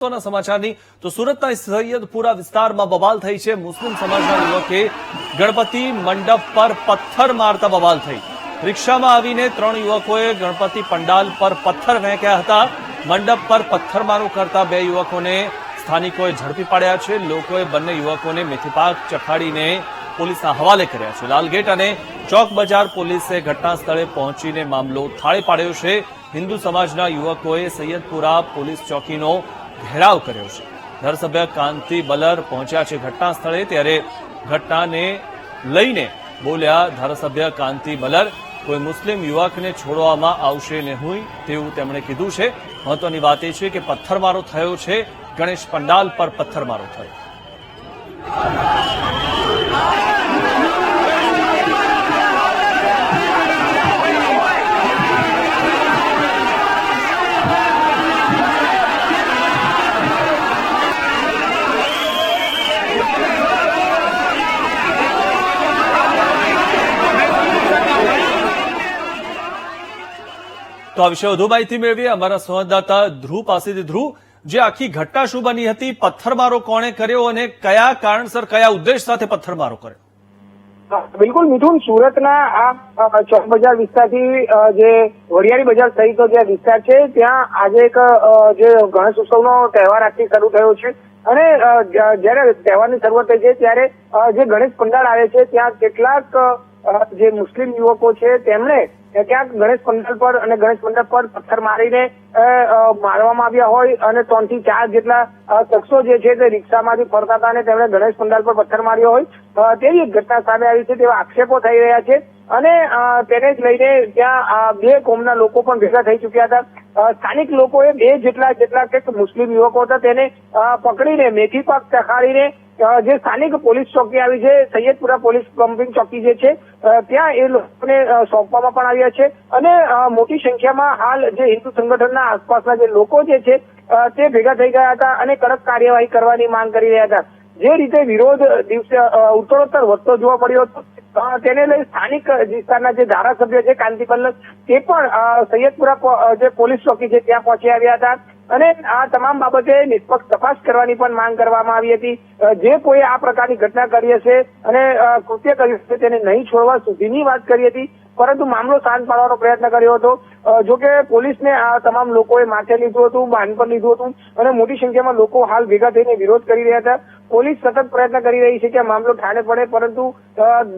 સમાચારની તો સુરતના સૈયદપુરા વિસ્તારમાં બવાલ થઈ છે। મુસ્લિમ સમાજના યુવકે ગણપતિ મંડપ પર પથ્થર મારતા બવાલ થઈ। રિક્ષામાં આવીને 3 યુવકોએ ગણપતિ પંડાલ પર પથ્થર ફેંક્યા હતા। મંડપ પર પથ્થરમારો કરતા 2 યુવકોને સ્થાનિકોએ ઝડપી પાડ્યા છે। લોકોએ બંને યુવકોને મેથીપાક ચખાડીને પોલીસના હવાલે કર્યા છે। લાલગેટ અને ચોક બજાર પોલીસે ઘટના સ્થળે પહોંચીને મામલો થાળે પાડ્યો છે। હિન્દુ સમાજના યુવકોએ સૈયદપુરા પોલીસ ચોકીનો घेराव कर्यो छे। धारासभ्य कांति बलर पहुंच्या छे घटना स्थळे, त्यारे घटनाने लईने बोल्या धारासभ्य कांति बलर। कोई मुस्लिम युवकने छोड़वामां आवशे नहीं तेवुं તેમણે કીધું છે। મહત્વની વાત એ છે કે પથ્થરમારો થયો છે, ગણેશ પંડાલ પર પથ્થરમારો થયો। तो आ विषय વધુ માહિતી મેળવીએ અમારા સંવાદદાતા ધ્રુવ પાસેથી। ધ્રુવ, જે આખી ઘટના શું બની હતી, પથ્થરમારો કોણે કર્યો અને કયા કારણસર કયા ઉદ્દેશ સાથે પથ્થરમારો કર્યો? બિલકુલ મિથુન, સુરતના આ ચોક બજાર વિસ્તારથી જે વરિયાળી બજાર સહિતનો જે વિસ્તાર છે ત્યાં આજે એક જે ગણેશ ઉત્સવનો તહેવાર આજથી શરૂ થયો છે અને જયારે તહેવારની શરૂઆત થઈ છે ત્યારે જે ગણેશ પંડાલ આવે છે ત્યાં કેટલાક જે મુસ્લિમ યુવકો છે તેમણે ક્યાંક ગણેશ પંડાલ પર અને ગણેશ મંડપ પર પથ્થર મારીને મારવામાં આવ્યા હોય અને 3 થી 4 જેટલા શખ્સો જે છે તે રિક્ષામાંથી ફરતા હતા અને તેમણે ગણેશ પંડાલ પર પથ્થર માર્યો હોય તેવી એક ઘટના સામે આવી છે। તેવા આક્ષેપો થઈ રહ્યા છે અને તેને જ લઈને ત્યાં 2 કોમના લોકો પણ ભેગા થઈ ચુક્યા હતા। સ્થાનિક લોકોએ 2 જેટલા મુસ્લિમ યુવકો હતા તેને પકડીને મેથી પાક ચખાડીને જે સ્થાનિક પોલીસ ચોકી આવી છે, સૈયદપુરા પોલીસ પમ્પિંગ ચોકી જે છે ત્યાં એ લોકોને સોંપવામાં પણ આવ્યા છે અને મોટી સંખ્યામાં હાલ જે હિન્દુ સંગઠનના આસપાસના જે લોકો જે છે તે ભેગા થઈ ગયા હતા અને કડક કાર્યવાહી કરવાની માંગ કરી રહ્યા હતા। જે રીતે વિરોધ દિવસે ઉત્તરોત્તર વધતો જોવા મળ્યો હતો તેને લઈ સ્થાનિક વિસ્તારના જે ધારાસભ્ય છે કાંતિ બલ્લર તે પણ સૈયદપુરા જે પોલીસ ચોકી છે ત્યાં પહોંચી આવ્યા હતા અને આ તમામ બાબતે નિષ્પક્ષ તપાસ કરવાની પણ માંગ કરવામાં આવી હતી। જે કોઈ આ પ્રકારની ઘટના કરી હશે અને કૃત્ય કર્યું હશે તેને નહીં છોડવા સુધીની વાત કરી હતી, પરંતુ મામલો શાંત પાડવાનો પ્રયત્ન કર્યો હતો। જોકે પોલીસને આ તમામ લોકોએ માથે લીધું હતું, બાંધ પર લીધું હતું અને મોટી સંખ્યામાં લોકો હાલ ભેગા થઈને વિરોધ કરી રહ્યા હતા। પોલીસ સતત પ્રયત્ન કરી રહી છે કે મામલો ઠારે પડે, પરંતુ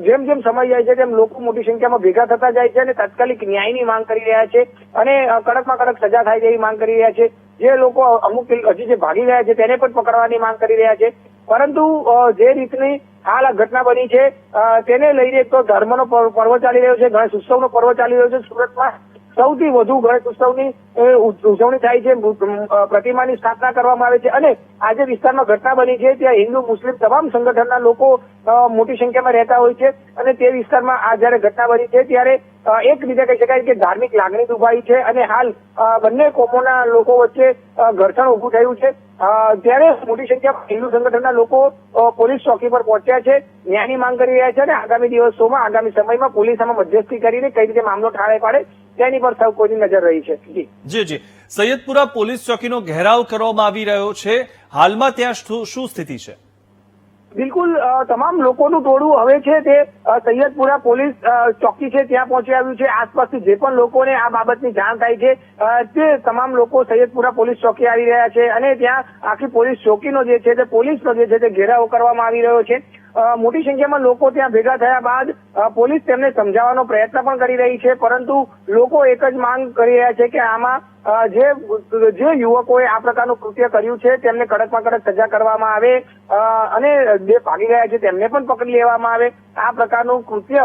જેમ જેમ સમય જાય છે તેમ લોકો મોટી સંખ્યામાં ભેગા થતા જાય છે અને તાત્કાલિક ન્યાયની માંગ કરી રહ્યા છે અને કડકમાં કડક સજા થાય તેવી માંગ કરી રહ્યા છે। જે લોકો અમુક હજી જે ભાગી રહ્યા છે તેને પણ પકડવાની માંગ કરી રહ્યા છે, પરંતુ જે રીતની હાલ આ ઘટના બની છે તેને લઈને એક તો ધર્મનો પર્વ ચાલી રહ્યો છે, ગણેશ ઉત્સવનો પર્વ ચાલી રહ્યો છે। સુરતમાં સૌથી વધુ ગણેશ ઉત્સવની ઉજવણી થાય છે, પ્રતિમાની સ્થાપના કરવામાં આવે છે અને આજે વિસ્તારમાં ઘટના બની છે ત્યાં હિન્દુ મુસ્લિમ તમામ સંગઠનના લોકો મોટી સંખ્યામાં રહેતા હોય છે અને તે વિસ્તારમાં આ જયારે ઘટના બની છે ત્યારે એક રીતે કહી શકાય કે ધાર્મિક લાગણી દુભાઈ છે અને હાલ બંને કોમોના લોકો વચ્ચે ઘર્ષણ ઉભું થયું છે। ત્યારે મોટી સંખ્યામાં હિન્દુ સંગઠનના લોકો પોલીસ ચોકી પર પહોંચ્યા છે, ન્યાયની માંગ કરી રહ્યા છે અને આગામી દિવસોમાં આગામી સમયમાં પોલીસ આમાં મધ્યસ્થી કરીને કઈ રીતે મામલો ઠારે પાડે તેની પર સૌ કોઈની નજર રહી છે। જી સૈયદપુરા પોલીસ ચોકીનો ઘેરાવ કરવામાં આવી રહ્યો છે, હાલમાં ત્યાં શું સ્થિતિ છે? બિલકુલ, તમામ લોકોનું ટોળું હવે છે તે સૈયદપુરા પોલીસ ચોકી છે ત્યાં પહોંચી આવ્યું છે। આસપાસથી જે પણ લોકોને આ બાબતની જાણ થાય છે તે તમામ લોકો સૈયદપુરા પોલીસ ચોકી આવી રહ્યા છે અને ત્યાં આખી પોલીસ ચોકીનો જે છે તે પોલીસનો જે છે તે ઘેરાવ કરવામાં આવી રહ્યો છે। મોટી સંખ્યામાં લોકો ત્યાં ભેગા થયા બાદ પોલીસ તેમને સમજાવવાનો પ્રયત્ન પણ કરી રહી છે, પરંતુ લોકો એક જ માંગ કરી રહ્યા છે કે આમાં જે યુવકોએ આ પ્રકારનું કૃત્ય કર્યું છે તેમને કડકમાં કડક સજા કરવામાં આવે અને જે ભાગી ગયા છે તેમને પણ પકડી લેવામાં આવે। આ પ્રકારનું કૃત્ય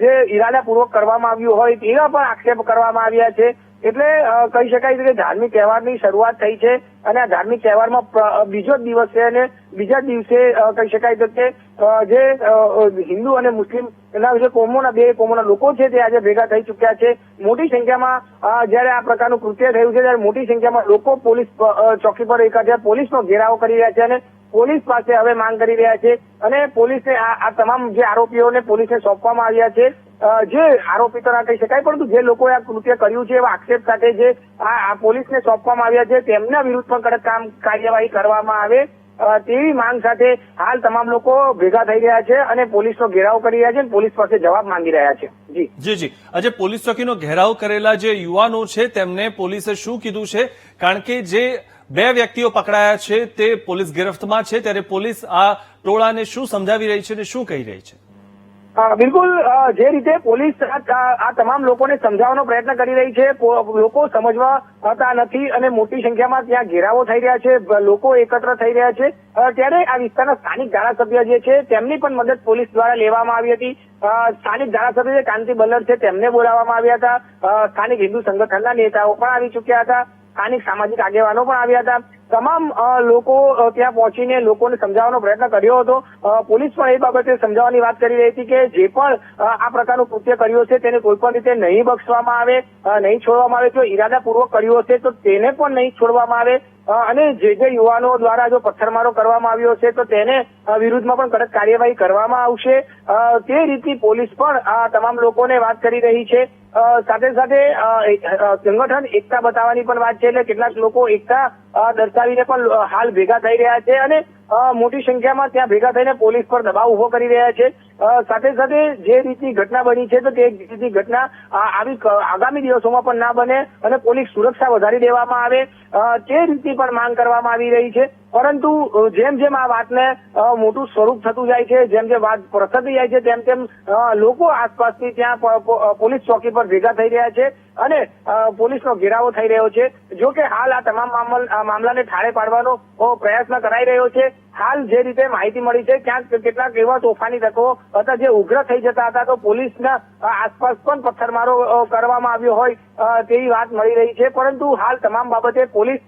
જે ઈરાદાપૂર્વક કરવામાં આવ્યું હોય તેવા પણ આક્ષેપ કરવામાં આવ્યા છે। એટલે કહી શકાય છે કે ધાર્મિક તહેવારની શરૂઆત થઈ છે અને આ ધાર્મિક તહેવારમાં બીજો દિવસ છે અને બીજા દિવસે કહી શકાય છે કે જે હિન્દુ અને મુસ્લિમ જે કોમોના 2 કોમોના લોકો છે તે આજે ભેગા થઈ ચુક્યા છે। મોટી સંખ્યામાં જયારે આ પ્રકારનું કૃત્ય થયું છે ત્યારે મોટી સંખ્યામાં લોકો પોલીસ ચોકી પર એકઠા પોલીસનો ઘેરાવ કરી રહ્યા છે અને પોલીસ પાસે હવે માંગ કરી રહ્યા છે અને પોલીસે આ તમામ જે આરોપીઓને પોલીસને સોંપવામાં આવ્યા છે જે આરોપી તો ના કહી શકાય, પરંતુ જે લોકોએ આ કૃત્ય કર્યું છે એવા આક્ષેપ સાથે જે આ પોલીસને સોંપવામાં આવ્યા છે તેમના વિરુદ્ધ પણ કડક કાર્યવાહી કરવામાં આવે તેવી માંગ સાથે હાલ તમામ લોકો ભેગા થઈ રહ્યા છે અને પોલીસનો ઘેરાવ કરી રહ્યા છે અને પોલીસ પાસે જવાબ માંગી રહ્યા છે. જી આજે પોલીસ ચોકીનો ઘેરાવ કરેલા જે યુવાનો છે તેમને પોલીસે શું કીધું છે? કારણ કે જે 2 વ્યક્તિઓ પકડાયા છે તે પોલીસ ગિરફ્તમાં છે, ત્યારે પોલીસ આ ટોળાને શું સમજાવી રહી છે અને શું કહી રહી છે? બિલકુલ, જે રીતે પોલીસ આ તમામ લોકોને સમજાવવાનો પ્રયત્ન કરી રહી છે, લોકો સમજવા નથી અને મોટી સંખ્યામાં ત્યાં ઘેરાવો થઈ રહ્યા છે, લોકો એકત્ર થઈ રહ્યા છે, ત્યારે આ વિસ્તારના સ્થાનિક ધારાસભ્ય જે છે તેમની પણ મદદ પોલીસ દ્વારા લેવામાં આવી હતી. સ્થાનિક ધારાસભ્ય કાંતિ બલ્લર છે તેમને બોલાવવામાં આવ્યા હતા, સ્થાનિક હિન્દુ સંગઠનના નેતાઓ પણ આવી ચૂક્યા હતા, સ્થાનિક સામાજિક આગેવાનો પણ આવ્યા હતા. તમામ લોકો ત્યાં પહોંચીને લોકોને સમજાવવાનો પ્રયત્ન કર્યો હતો. પોલીસ પણ એ બાબતે સમજાવવાની વાત કરી રહી હતી કે જે પણ આ પ્રકારનું કૃત્ય કર્યું છે તેને કોઈ પણ રીતે નહીં બક્ષવામાં આવે, નહીં છોડવામાં આવે. જો ઈરાદાપૂર્વક કર્યું હશે તો તેને પણ નહીં છોડવામાં આવે અને જે યુવાનો દ્વારા જો પથ્થરમારો કરવામાં આવ્યો છે તો તેને વિરુદ્ધમાં પણ કડક કાર્યવાહી કરવામાં આવશે. તે રીતે પોલીસ પણ આ તમામ લોકોને વાત કરી રહી છે. સાથે સાથે સંગઠન એકતા બતાવવાની પણ વાત છે, એટલે કેટલાક લોકો એકતા દર્શાવીને પણ હાલ ભેગા થઈ રહ્યા છે અને મોટી સંખ્યામાં ત્યાં ભેગા થઈને પોલીસ પર દબાવ ઉભો કરી રહ્યા છે. સાથે સાથે જે રીતની ઘટના બની છે તો તે રીતની ઘટના આવી આગામી દિવસોમાં પણ ના બને અને પોલીસ સુરક્ષા વધારી દેવામાં આવે તે રીતની પણ માંગ કરવામાં આવી રહી છે. પરંતુ જેમ જેમ આ વાતને મોટું સ્વરૂપ થતું જાય છે, જેમ જેમ વાત પ્રસરતી જાય છે, તેમ તેમ લોકો આસપાસથી ત્યાં પોલીસ ચોકી પર ભેગા થઈ રહ્યા છે અને પોલીસનો ઘેરાવો થઈ રહ્યો છે. જો કે હાલ આ તમામ મામલાને ઠારે પાડવાનો પ્રયત્ન કરાઈ રહ્યો છે. હાલ જે રીતે માહિતી મળી છે ક્યાંક કેટલાક એવા તોફાની તત્વો હતા જે ઉગ્ર થઈ જતા હતા તો પોલીસના આસપાસ પણ પથ્થરમારો કરવામાં આવ્યો હોય તેવી વાત મળી રહી છે. પરંતુ હાલ તમામ બાબતે પોલીસ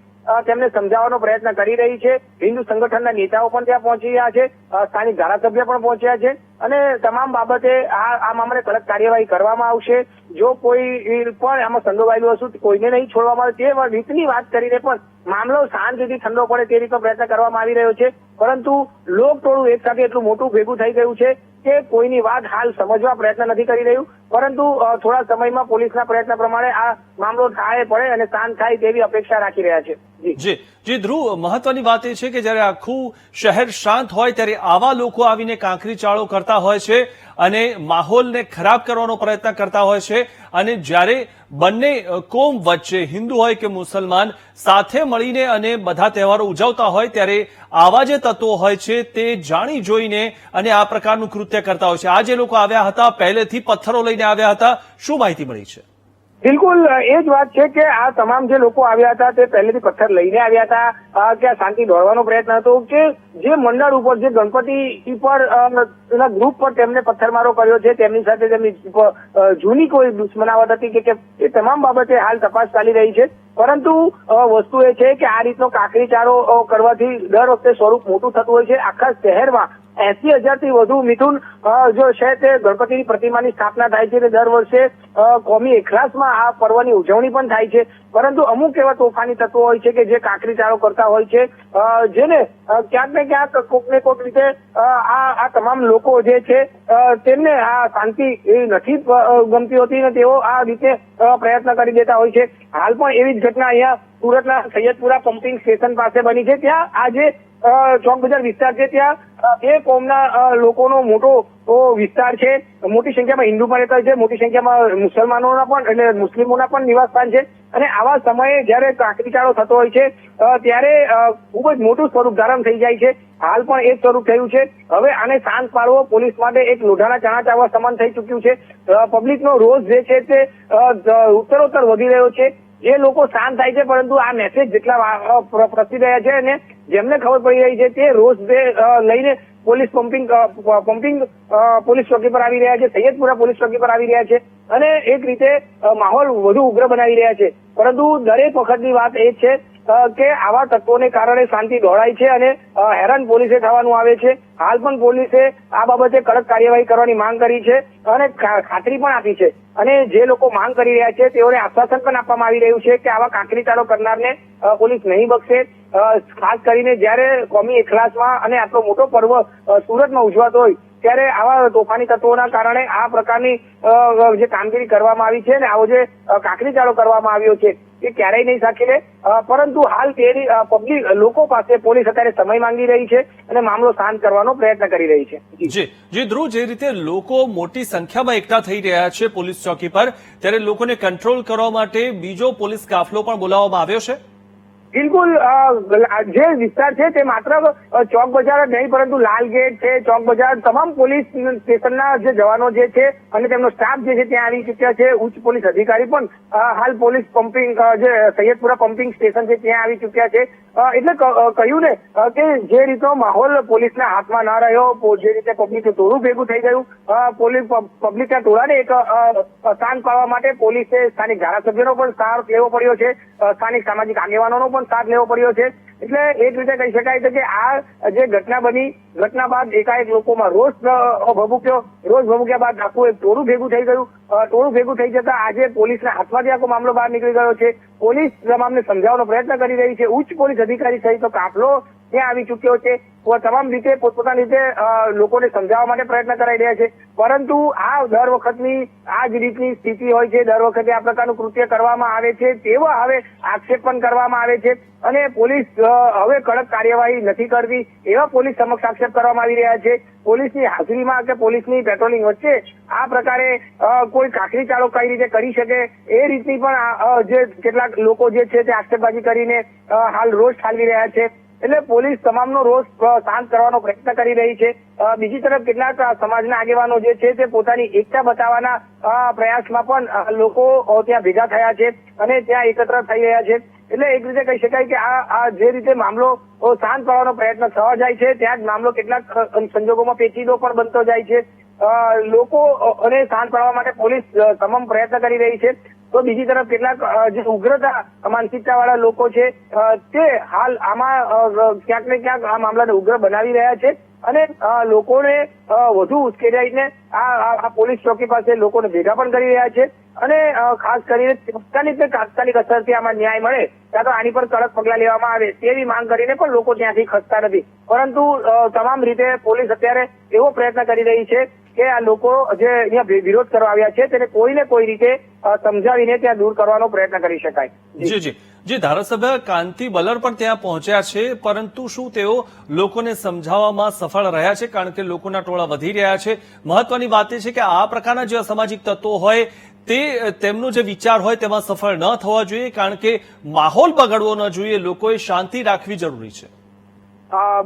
તેમને સમજાવવાનો પ્રયત્ન કરી રહી છે. હિન્દુ સંગઠનના નેતાઓ પણ ત્યાં પહોંચી રહ્યા છે, સ્થાનિક ધારાસભ્ય પણ પહોંચ્યા છે અને તમામ બાબતે આ મામલે કડક કાર્યવાહી કરવામાં આવશે. જો કોઈ પણ આમાં સંડોવાયેલું હશે કોઈને નહીં છોડવામાં આવે તે રીતની વાત કરીને પણ મામલો શાંતિથી ઠંડો પડે તે રીતનો પ્રયત્ન કરવામાં આવી રહ્યો છે. પરંતુ લોકટોળું એક સાથે એટલું મોટું ભેગું થઈ ગયું છે કે કોઈની વાત હાલ સમજવા પ્રયત્ન નથી કરી રહ્યું. પરંતુ થોડા સમયમાં પોલીસના પ્રયત્ન પ્રમાણે આ મામલો ઠારે પડે અને શાંત થાય તેવી અપેક્ષા રાખી રહ્યા છે. જી ધ્રુવ, મહત્વની વાત એ છે કે જયારે આખું શહેર શાંત હોય ત્યારે આવા લોકો આવીને કાંકરી ચાળો કરતા હોય છે અને માહોલને ખરાબ કરવાનો પ્રયત્ન કરતા હોય છે. અને જ્યારે બંને કોમ વચ્ચે હિન્દુ હોય કે મુસલમાન સાથે મળીને અને બધા તહેવારો ઉજવતા હોય ત્યારે આવા જે તત્વો હોય છે તે જાણી જોઈને અને આ પ્રકારનું કૃત્ય કરતા હોય છે. આ જે લોકો આવ્યા હતા પહેલેથી પથ્થરો લઈને આવ્યા હતા, શું માહિતી મળી છે? બિલકુલ એ જ વાત છે કે આ તમામ જે લોકો આવ્યા હતા તે પહેલેથી પથ્થર લઈને આવ્યા હતા કે શાંતિ દોડવાનો પ્રયત્ન હતો કે જે મંડળ ઉપર જે ગણપતિ પર ગ્રુપ પર તેમને પથ્થરમારો કર્યો છે તેમની સાથે તેમની જૂની કોઈ દુશ્મનાવટ હતી કે એ તમામ બાબતે હાલ તપાસ ચાલી રહી છે. પરંતુ વસ્તુ એ છે કે આ રીતનો કાંકરીચાળો કરવાથી દર વખતે સ્વરૂપ મોટું થતું હોય છે. આખા શહેરમાં 80,000 થી વધુ મિથુન જો છે તે ગણપતિની પ્રતિમાની સ્થાપના થાય છે. દર વર્ષે કોમી એખલાસમાં આ પર્વની ઉજવણી પણ થાય છે. પરંતુ અમુક એવા તોફાની તત્વો હોય છે કે જે કાંકરીચાળો કરતા હોય છે, જેને ક્યાંક ને ક્યાંક કોક ને કોક રીતે આ તમામ લોકો જે છે તેમને આ શાંતિ નથી ગમતી હોતી અને તેઓ આ રીતે પ્રયત્ન કરી દેતા હોય છે. હાલ પણ એવી જ ઘટના અહીંયા સુરતના સૈયદપુરા પમ્પિંગ સ્ટેશન પાસે બની છે. ત્યાં આજે ચોક બજાર વિસ્તાર છે, ત્યાં એ કોમના લોકોનો મોટો વિસ્તાર છે. મોટી સંખ્યામાં હિન્દુ પણ રહેતા છે, મોટી સંખ્યામાં મુસલમાનોના પણ એટલે મુસ્લિમોના પણ નિવાસસ્થાન છે. અને આવા સમયે જયારે કાંકરીચાળો થતો હોય છે ત્યારે ખૂબ જ મોટું સ્વરૂપ ધારણ થઈ જાય છે. હાલ પણ એ જ સ્વરૂપ થયું છે. હવે આને શાંત પાડવો પોલીસ માટે એક લોઢાના ચણા ચાવવા સમાન થઈ ચૂક્યું છે. પબ્લિકનો રોષ જે છે તે ઉત્તરોત્તર વધી રહ્યો છે. જે લોકો શાંત થાય છે પરંતુ આ મેસેજ જેટલા પ્રસરી રહ્યા છે અને જેમને ખબર પડી રહી છે તે રોષ લઈને પોલીસ પમ્પિંગ પોલીસ ચોકી પર આવી રહ્યા છે, સૈયદપુરા પોલીસ ચોકી પર આવી રહ્યા છે અને એક રીતે માહોલ વધુ ઉગ્ર બનાવી રહ્યા છે. પરંતુ દરેક વખતની વાત એ છે કે આવા તત્વોને કારણે શાંતિ દોડાય છે અને હેરાન પોલીસે થવાનું આવે છે. હાલ પણ પોલીસે આ બાબતે કડક કાર્યવાહી કરવાની માંગ કરી છે અને ખાતરી પણ આપી છે. અને જે લોકો માંગ કરી રહ્યા છે તેઓને આશ્વાસન પણ આપવામાં આવી રહ્યું છે કે આવા કાંકરીચાળો કરનારને પોલીસ નહીં બક્ષે. ખાસ કરીને જયારે કોમી એખલાસમાં અને આટલો મોટો પર્વ સુરતમાં ઉજવાતો હોય અત્યારે આવા તોફાની તત્વોના કારણે આ પ્રકારની જે કામગીરી કરવામાં આવી છે અને આવો જે કાકરીચાળો કરવામાં આવ્યો છે એ ક્યારેય નહીં સાખી લે, પરંતુ હાલ તેની પબ્લિક લોકો પાસે પોલીસ અત્યારે સમય માંગી રહી છે અને મામલો શાંત કરવાનો પ્રયત્ન કરી રહી છે. જી ધ્રુવ, જે રીતે લોકો મોટી સંખ્યામાં એકઠા થઈ રહ્યા છે પોલીસ ચોકી પર, ત્યારે લોકોને કંટ્રોલ કરવા માટે બીજો પોલીસ કાફલો પણ બોલાવવામાં આવ્યો છે. બિલકુલ, જે વિસ્તાર છે તે માત્ર ચોક બજાર જ નહીં પરંતુ લાલ ગેટ છે, ચોક બજાર, તમામ પોલીસ સ્ટેશનના જે જવાનો જે છે અને તેમનો સ્ટાફ જે છે ત્યાં આવી ચુક્યા છે. ઉચ્ચ પોલીસ અધિકારી પણ હાલ પોલીસ પમ્પિંગ જે સૈયદપુરા પમ્પિંગ સ્ટેશન છે ત્યાં આવી ચુક્યા છે. એટલે કહ્યું ને કે જે રીતનો માહોલ પોલીસના હાથમાં ન રહ્યો, જે રીતે પબ્લિકનું ટોળું ભેગું થઈ ગયું, પબ્લિકના ટોળાને એક શાંત પાડવા માટે પોલીસે સ્થાનિક ધારાસભ્યોનો પણ સાથ લેવો પડ્યો છે, સ્થાનિક સામાજિક આગેવાનોનો પણ સાથ લેવો પડ્યો છે. એટલે એક રીતે કહી શકાય છે કે આ જે ઘટના બની, ઘટના બાદ એકાએક લોકોમાં રોષ ભભૂક્યા બાદ આખું એક ટોળું ભેગું થઈ ગયું. ટોળું ભેગું થઈ જતા આજે પોલીસના હાથમાંથી આખો મામલો બહાર નીકળી ગયો છે. પોલીસ તમામને સમજાવવાનો પ્રયત્ન કરી રહી છે. ઉચ્ચ પોલીસ અધિકારી સહિતનો કાફલો ત્યાં આવી ચુક્યો છે. તમામ રીતે પોતપોતાની રીતે લોકોને સમજાવવા માટે પ્રયત્ન કરાઈ રહ્યા છે. પરંતુ આ દર વખતની આ જ રીતની સ્થિતિ હોય છે. દર વખતે આ પ્રકારનું કૃત્ય કરવામાં આવે છે તેવો હવે આક્ષેપ પણ કરવામાં આવે છે અને પોલીસ હવે કડક કાર્યવાહી નથી કરતી એવા પોલીસ સમક્ષ આક્ષેપ કરવામાં આવી રહ્યા છે. પોલીસની હાજરીમાં કે પોલીસની પેટ્રોલિંગ વચ્ચે આ પ્રકારે કોઈ કાકરીચાળો કઈ રીતે કરી શકે એ રીતની પણ જે કેટલાક લોકો જે છે તે આક્ષેપબાજી કરીને હાલ રોષ ઠાલવી રહ્યા છે. એટલે પોલીસ તમામનો રોષ શાંત કરવાનો પ્રયત્ન કરી રહી છે. બીજી તરફ કેટલાક સમાજના આગેવાનો જે છે તે પોતાની એકતા બતાવવાના પ્રયાસમાં પણ લોકો ત્યાં ભેગા થયા છે અને ત્યાં એકત્ર થઈ રહ્યા છે. એટલે એક રીતે કહી શકાય કે આ જે રીતે મામલો શાંત કરવાનો પ્રયત્ન થવા જાય છે ત્યાં જ મામલો કેટલાક સંજોગોમાં પેચીદો પણ બનતો જાય છે. લોકો અને શાંત કરવા માટે પોલીસ તમામ પ્રયત્ન કરી રહી છે. તો બીજી તરફ કેટલાક જે ઉગ્રતા માનસિકતા વાળા લોકો છે તે હાલ આમાં ક્યાંક ને ક્યાંક આ મામલાને ઉગ્ર બનાવી રહ્યા છે અને લોકોને વધુ ઉશ્કેરાઈને આ પોલીસ ચોકી પાસે લોકોને ભેગા પણ કરી રહ્યા છે અને ખાસ કરીને તાત્કાલિક અસરથી આમાં ન્યાય મળે ત્યાં તો આની પર કડક પગલા લેવામાં આવે તેવી માંગ કરીને પણ લોકો ત્યાંથી ખસતા નથી. પરંતુ તમામ રીતે પોલીસ અત્યારે એવો પ્રયત્ન કરી રહી છે કે આ લોકો જે અહીંયા વિરોધ કરવા આવ્યા છે તેને કોઈને કોઈ રીતે સમજાવીને ત્યાં દૂર કરવાનો પ્રયત્ન કરી શકાય. જી ધારાસભ્ય કાંતિ બલર પણ ત્યાં પહોંચ્યા છે, પરંતુ શું તેઓ લોકોને સમજાવવામાં સફળ રહ્યા છે? કારણ કે લોકોના ટોળા વધી રહ્યા છે. મહત્વની વાત એ છે કે આ પ્રકારના જે અસામાજિક તત્વો હોય તે તેમનો જે વિચાર હોય તેમાં સફળ ન થવા જોઈએ, કારણ કે માહોલ બગડવો ન જોઈએ. લોકોએ શાંતિ રાખવી જરૂરી છે.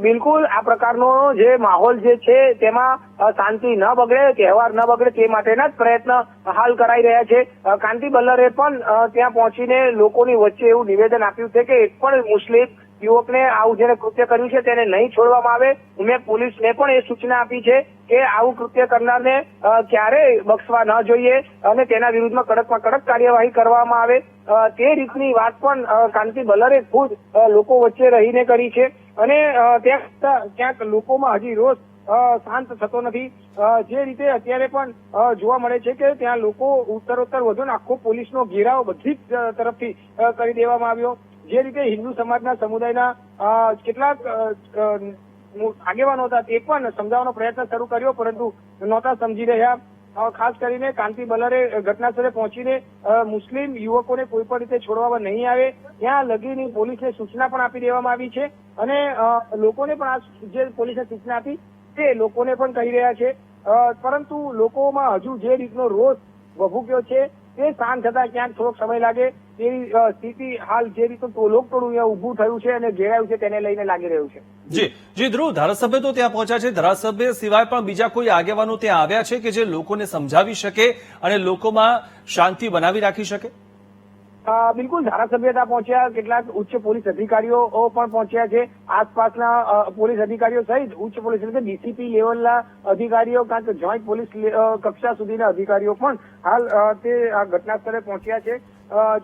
બિલકુલ, આ પ્રકારનો જે માહોલ જે છે તેમાં શાંતિ ન બગડે, તહેવાર ન બગડે તે માટેના જ પ્રયત્ન હાલ કરાઈ રહ્યા છે. કાંતિ બલ્લરે પણ ત્યાં પહોંચીને લોકોની વચ્ચે એવું નિવેદન આપ્યું છે કે એક પણ મુસ્લિમ યુવકને આવું જેને કૃત્ય કર્યું છે તેને નહીં છોડવામાં આવે. મેં પોલીસને પણ એ સૂચના આપી છે કે આવું કૃત્ય કરનારને ક્યારેય બક્ષવા ન જોઈએ અને તેના વિરુદ્ધમાં કડકમાં કડક કાર્યવાહી કરવામાં આવે. તે રીતની વાત પણ કાંતિ બલ્લરે ખુદ લોકો વચ્ચે રહીને કરી છે અને ક્યાંક લોકોમાં હજી રોષ શાંત થતો નથી. જે રીતે અત્યારે પણ જોવા મળે છે કે ત્યાં લોકો ઉત્તરોત્તર વધુ આખો પોલીસનો ઘેરાવ બધી જ તરફથી કરી દેવામાં આવ્યો. જે રીતે હિન્દુ સમાજના સમુદાયના કેટલાક આગેવાનો હતા તે પણ સમજાવવાનો પ્રયત્ન શરૂ કર્યો પરંતુ નહોતા સમજી રહ્યા. ખાસ કરીને કાંતિ બલ્લરે ઘટના સ્થળે પહોંચીને મુસ્લિમ યુવકોને કોઈ પણ રીતે છોડવામાં નહીં આવે ત્યાં લગીની પોલીસને સૂચના પણ આપી દેવામાં આવી છે અને લોકોને પણ આ જે પોલીસે સૂચના આપી તે લોકોને પણ કહી રહ્યા છે. પરંતુ લોકોમાં હજુ જે રીતનો રોષ ભભૂક્યો છે તે શાંત થતા ક્યાંક થોડોક સમય લાગે તેવી સ્થિતિ હાલ જે રીતનું લોકટોળું અહીંયા ઉભું થયું છે અને ઘેરાયું છે તેને લઈને લાગી રહ્યું છે. જી ધ્રુવ, ધારાસભ્ય તો ત્યાં પહોંચ્યા છે. ધારાસભ્ય સિવાય પણ બીજા કોઈ આગેવાનો ત્યાં આવ્યા છે કે જે લોકોને સમજાવી શકે અને લોકોમાં શાંતિ બનાવી રાખી શકે? બિલકુલ, ધારાસભ્ય ત્યાં પહોંચ્યા, કેટલાક ઉચ્ચ પોલીસ અધિકારીઓ પણ પહોંચ્યા છે. આસપાસના પોલીસ અધિકારીઓ સહિત ઉચ્ચ પોલીસ એટલે ડીસીપી લેવલના અધિકારીઓ કારણ કે જોઈન્ટ પોલીસ કક્ષા સુધીના અધિકારીઓ પણ હાલ તે આ ઘટના સ્થળે પહોંચ્યા છે.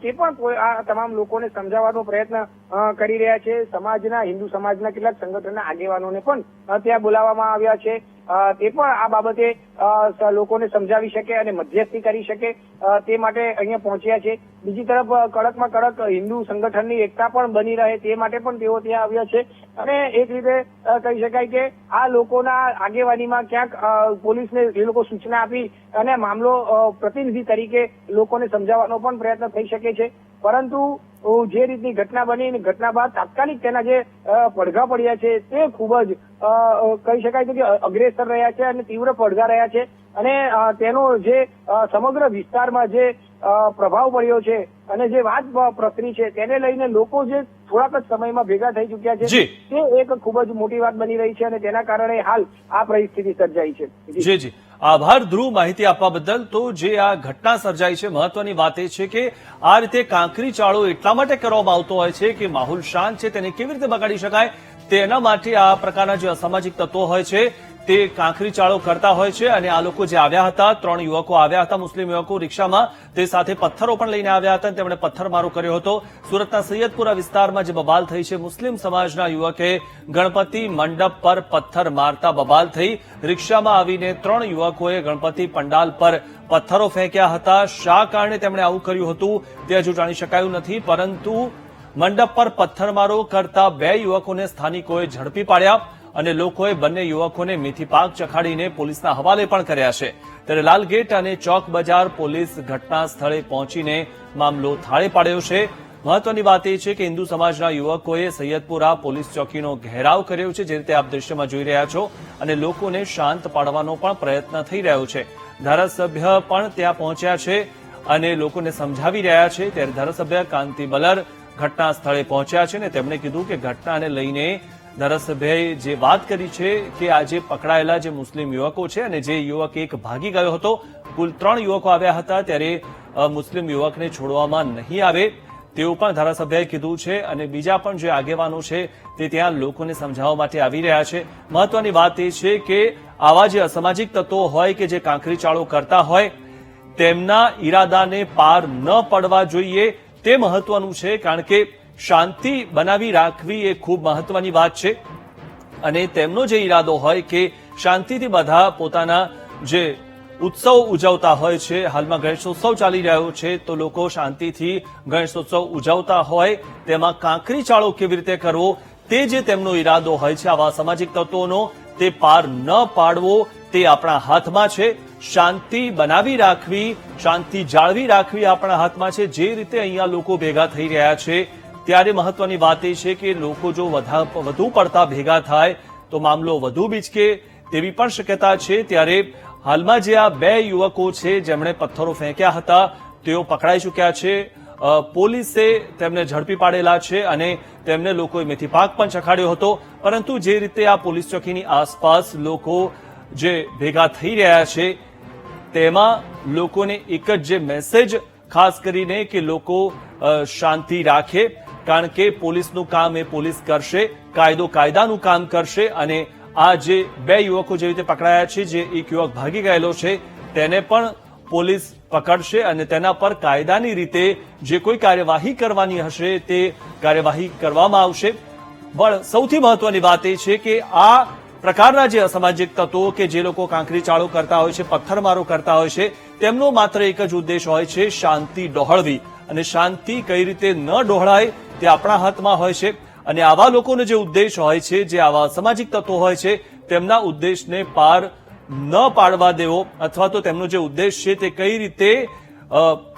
તે પણ આ તમામ લોકોને સમજાવવાનો પ્રયત્ન કરી રહ્યા છે. સમાજના હિન્દુ સમાજના કેટલાક સંગઠનના આગેવાનોને પણ ત્યાં બોલાવવામાં આવ્યા છે. તે પણ આ બાબતે લોકોને સમજાવી શકે અને મધ્યસ્થી કરી શકે તે માટે અહીંયા પહોંચ્યા છે. બીજી તરફ કડકમાં કડક હિન્દુ સંગઠનની એકતા પણ બની રહે તે માટે પણ તેઓ ત્યાં આવ્યા છે. અને એક રીતે કહી શકાય કે આ લોકોના આગેવાનીમાં ક્યાંક પોલીસને એ લોકો સૂચના આપી અને મામલો પ્રતિનિધિ તરીકે લોકોને સમજાવવાનો પણ પ્રયત્ન થઈ શકે છે. પરંતુ જે રીતની ઘટના બની ઘટના બાદ તાત્કાલિક તેના જે પડઘા પડ્યા છે તે ખૂબ જ કહી શકાય કે અગ્રેસર રહ્યા છે અને તીવ્ર પડઘા રહ્યા છે. અને તેનો જે સમગ્ર વિસ્તારમાં જે પ્રભાવ પડ્યો છે અને જે વાત પ્રસરી છે તેને લઈને લોકો જે થોડાક જ સમયમાં ભેગા થઈ ચુક્યા છે તે એક ખૂબ જ મોટી વાત બની રહી છે અને તેના કારણે હાલ આ પરિસ્થિતિ સર્જાઈ છે. જી આભાર ધ્રુવ, માહિતી આપવા બદલ. તો જે આ ઘટના સર્જાઈ છે, મહત્વની વાત એ છે કે આ રીતે કાંકરી ચાળો એટલા માટે કરવામાં આવતો હોય છે કે માહોલ શાંત છે તેને કેવી રીતે બગાડી શકાય તેના માટે આ પ્રકારના જે અસામાજિક તત્વો હોય છે તે કાંકરી ચાળો કરતા હોય છે. અને આ લોકો જે આવ્યા હતા, 3 યુવકો આવ્યા હતા, મુસ્લિમ યુવકો રિક્ષામાં, તે સાથે પથ્થરો પણ લઈને આવ્યા હતા. તેમણે પથ્થરમારો કર્યો હતો. સુરતના સૈયદપુરા વિસ્તારમાં જે બબાલ થઈ છે, મુસ્લિમ સમાજના યુવકે ગણપતિ મંડપ પર પથ્થર મારતા બબાલ થઈ. રિક્ષામાં આવીને 3 યુવકોએ ગણપતિ પંડાલ પર પથ્થરો ફેંક્યા હતા. શા કારણે તેમણે આવું કર્યું હતું તે હજુ જાણી શકાયું નથી, પરંતુ મંડપ પર પથ્થરમારો કરતા 2 યુવકોને સ્થાનિકોએ ઝડપી પાડ્યા અને લોકોએ બંને યુવકોને મેથી પાક ચખાડીને પોલીસના હવાલે પણ કર્યા છે. ત્યારે લાલગેટ અને ચોક બજાર પોલીસ ઘટના સ્થળે પહોંચીને મામલો થાળે પાડ્યો છે. મહત્વની વાત એ છે કે હિન્દુ સમાજના યુવકોએ સૈયદપુરા પોલીસ ચોકીનો ઘેરાવ કર્યો છે, જે રીતે આપ દ્રશ્યમાં જોઈ રહ્યા છો, અને લોકોને શાંત પાડવાનો પણ પ્રયત્ન થઈ રહ્યો છે. ધારાસભ્ય પણ ત્યાં પહોંચ્યા છે અને લોકોને સમજાવી રહ્યા છે. ત્યારે ધારાસભ્ય કાંતિ બલર ઘટના સ્થળે પહોંચ્યા છે અને તેમણે કીધું કે ઘટનાને લઈને ધારાસભ્યએ જે વાત કરી છે કે આજે પકડાયેલા જે મુસ્લિમ યુવકો છે અને જે યુવક એક ભાગી ગયો હતો, કુલ 3 યુવકો આવ્યા હતા, ત્યારે મુસ્લિમ યુવકને છોડવામાં નહીં આવે તેવું પણ ધારાસભ્યએ કીધું છે. અને બીજા પણ જે આગેવાનો છે તે ત્યાં લોકોને સમજાવવા માટે આવી રહ્યા છે. મહત્વની વાત એ છે કે આવા જે અસામાજિક તત્વો હોય કે જે કાંકરી ચાળો કરતા હોય તેમના ઈરાદાને પાર ન પડવા જોઈએ તે મહત્વનું છે. કારણ કે શાંતિ બનાવી રાખવી એ ખૂબ મહત્વની વાત છે. અને તેમનો જે ઈરાદો હોય કે શાંતિથી બધા પોતાના જે ઉત્સવ ઉજવતા હોય છે, હાલમાં ગણેશોત્સવ ચાલી રહ્યો છે તો લોકો શાંતિથી ગણેશોત્સવ ઉજવતા હોય તેમાં કાંકરી ચાળો કેવી રીતે કરવો તે જે તેમનો ઈરાદો હોય છે આવા સામાજિક તત્વોનો, તે પાર ન પાડવો તે આપણા હાથમાં છે. શાંતિ બનાવી રાખવી, શાંતિ જાળવી રાખવી આપણા હાથમાં છે. જે રીતે અહીંયા લોકો ભેગા થઈ રહ્યા છે ત્યારે મહત્વની વાત એ છે કે લોકો જો વધુ પડતા ભેગા થાય તો મામલો વધુ બીચકે તેવી પણ શક્યતા છે. ત્યારે હાલમાં જે આ 2 યુવકો છે જેમણે પથ્થરો ફેંક્યા હતા તેઓ પકડાઈ ચૂક્યા છે. પોલીસે તેમને ઝડપી પાડેલા છે અને તેમને લોકોએ મેથી પાક પણ ચખાડ્યો હતો. પરંતુ જે રીતે આ પોલીસ ચોકીની આસપાસ લોકો જે ભેગા થઈ રહ્યા છે તેમાં લોકોને એક જ જે મેસેજ ખાસ કરીને કે લોકો શાંતિ રાખે, કારણ કે પોલીસનું કામ એ પોલીસ કરશે, કાયદો કાયદાનું કામ કરશે. અને આ જે 2 યુવકો જે રીતે પકડાયા છે, જે એક યુવક ભાગી ગયેલો છે તેને પણ પોલીસ પકડશે અને તેના પર કાયદાની રીતે જે કોઈ કાર્યવાહી કરવાની હશે તે કાર્યવાહી કરવામાં આવશે. પણ સૌથી મહત્વની વાત એ છે કે આ પ્રકારના જે અસામાજિક તત્વો કે જે લોકો કાંકરી ચાળો કરતા હોય છે, પથ્થરમારો કરતા હોય છે, તેમનો માત્ર એક જ ઉદ્દેશ હોય છે, શાંતિ ડહોળવી. અને શાંતિ કઈ રીતે ન ડહોળાય તે આપણા હાથમાં હોય છે. અને આવા લોકોનો જે ઉદ્દેશ હોય છે, જે આવા સામાજિક તત્વો હોય છે, તેમના ઉદ્દેશને પાર ન પાડવા દેવો અથવા તો તેમનો જે ઉદ્દેશ છે તે કઈ રીતે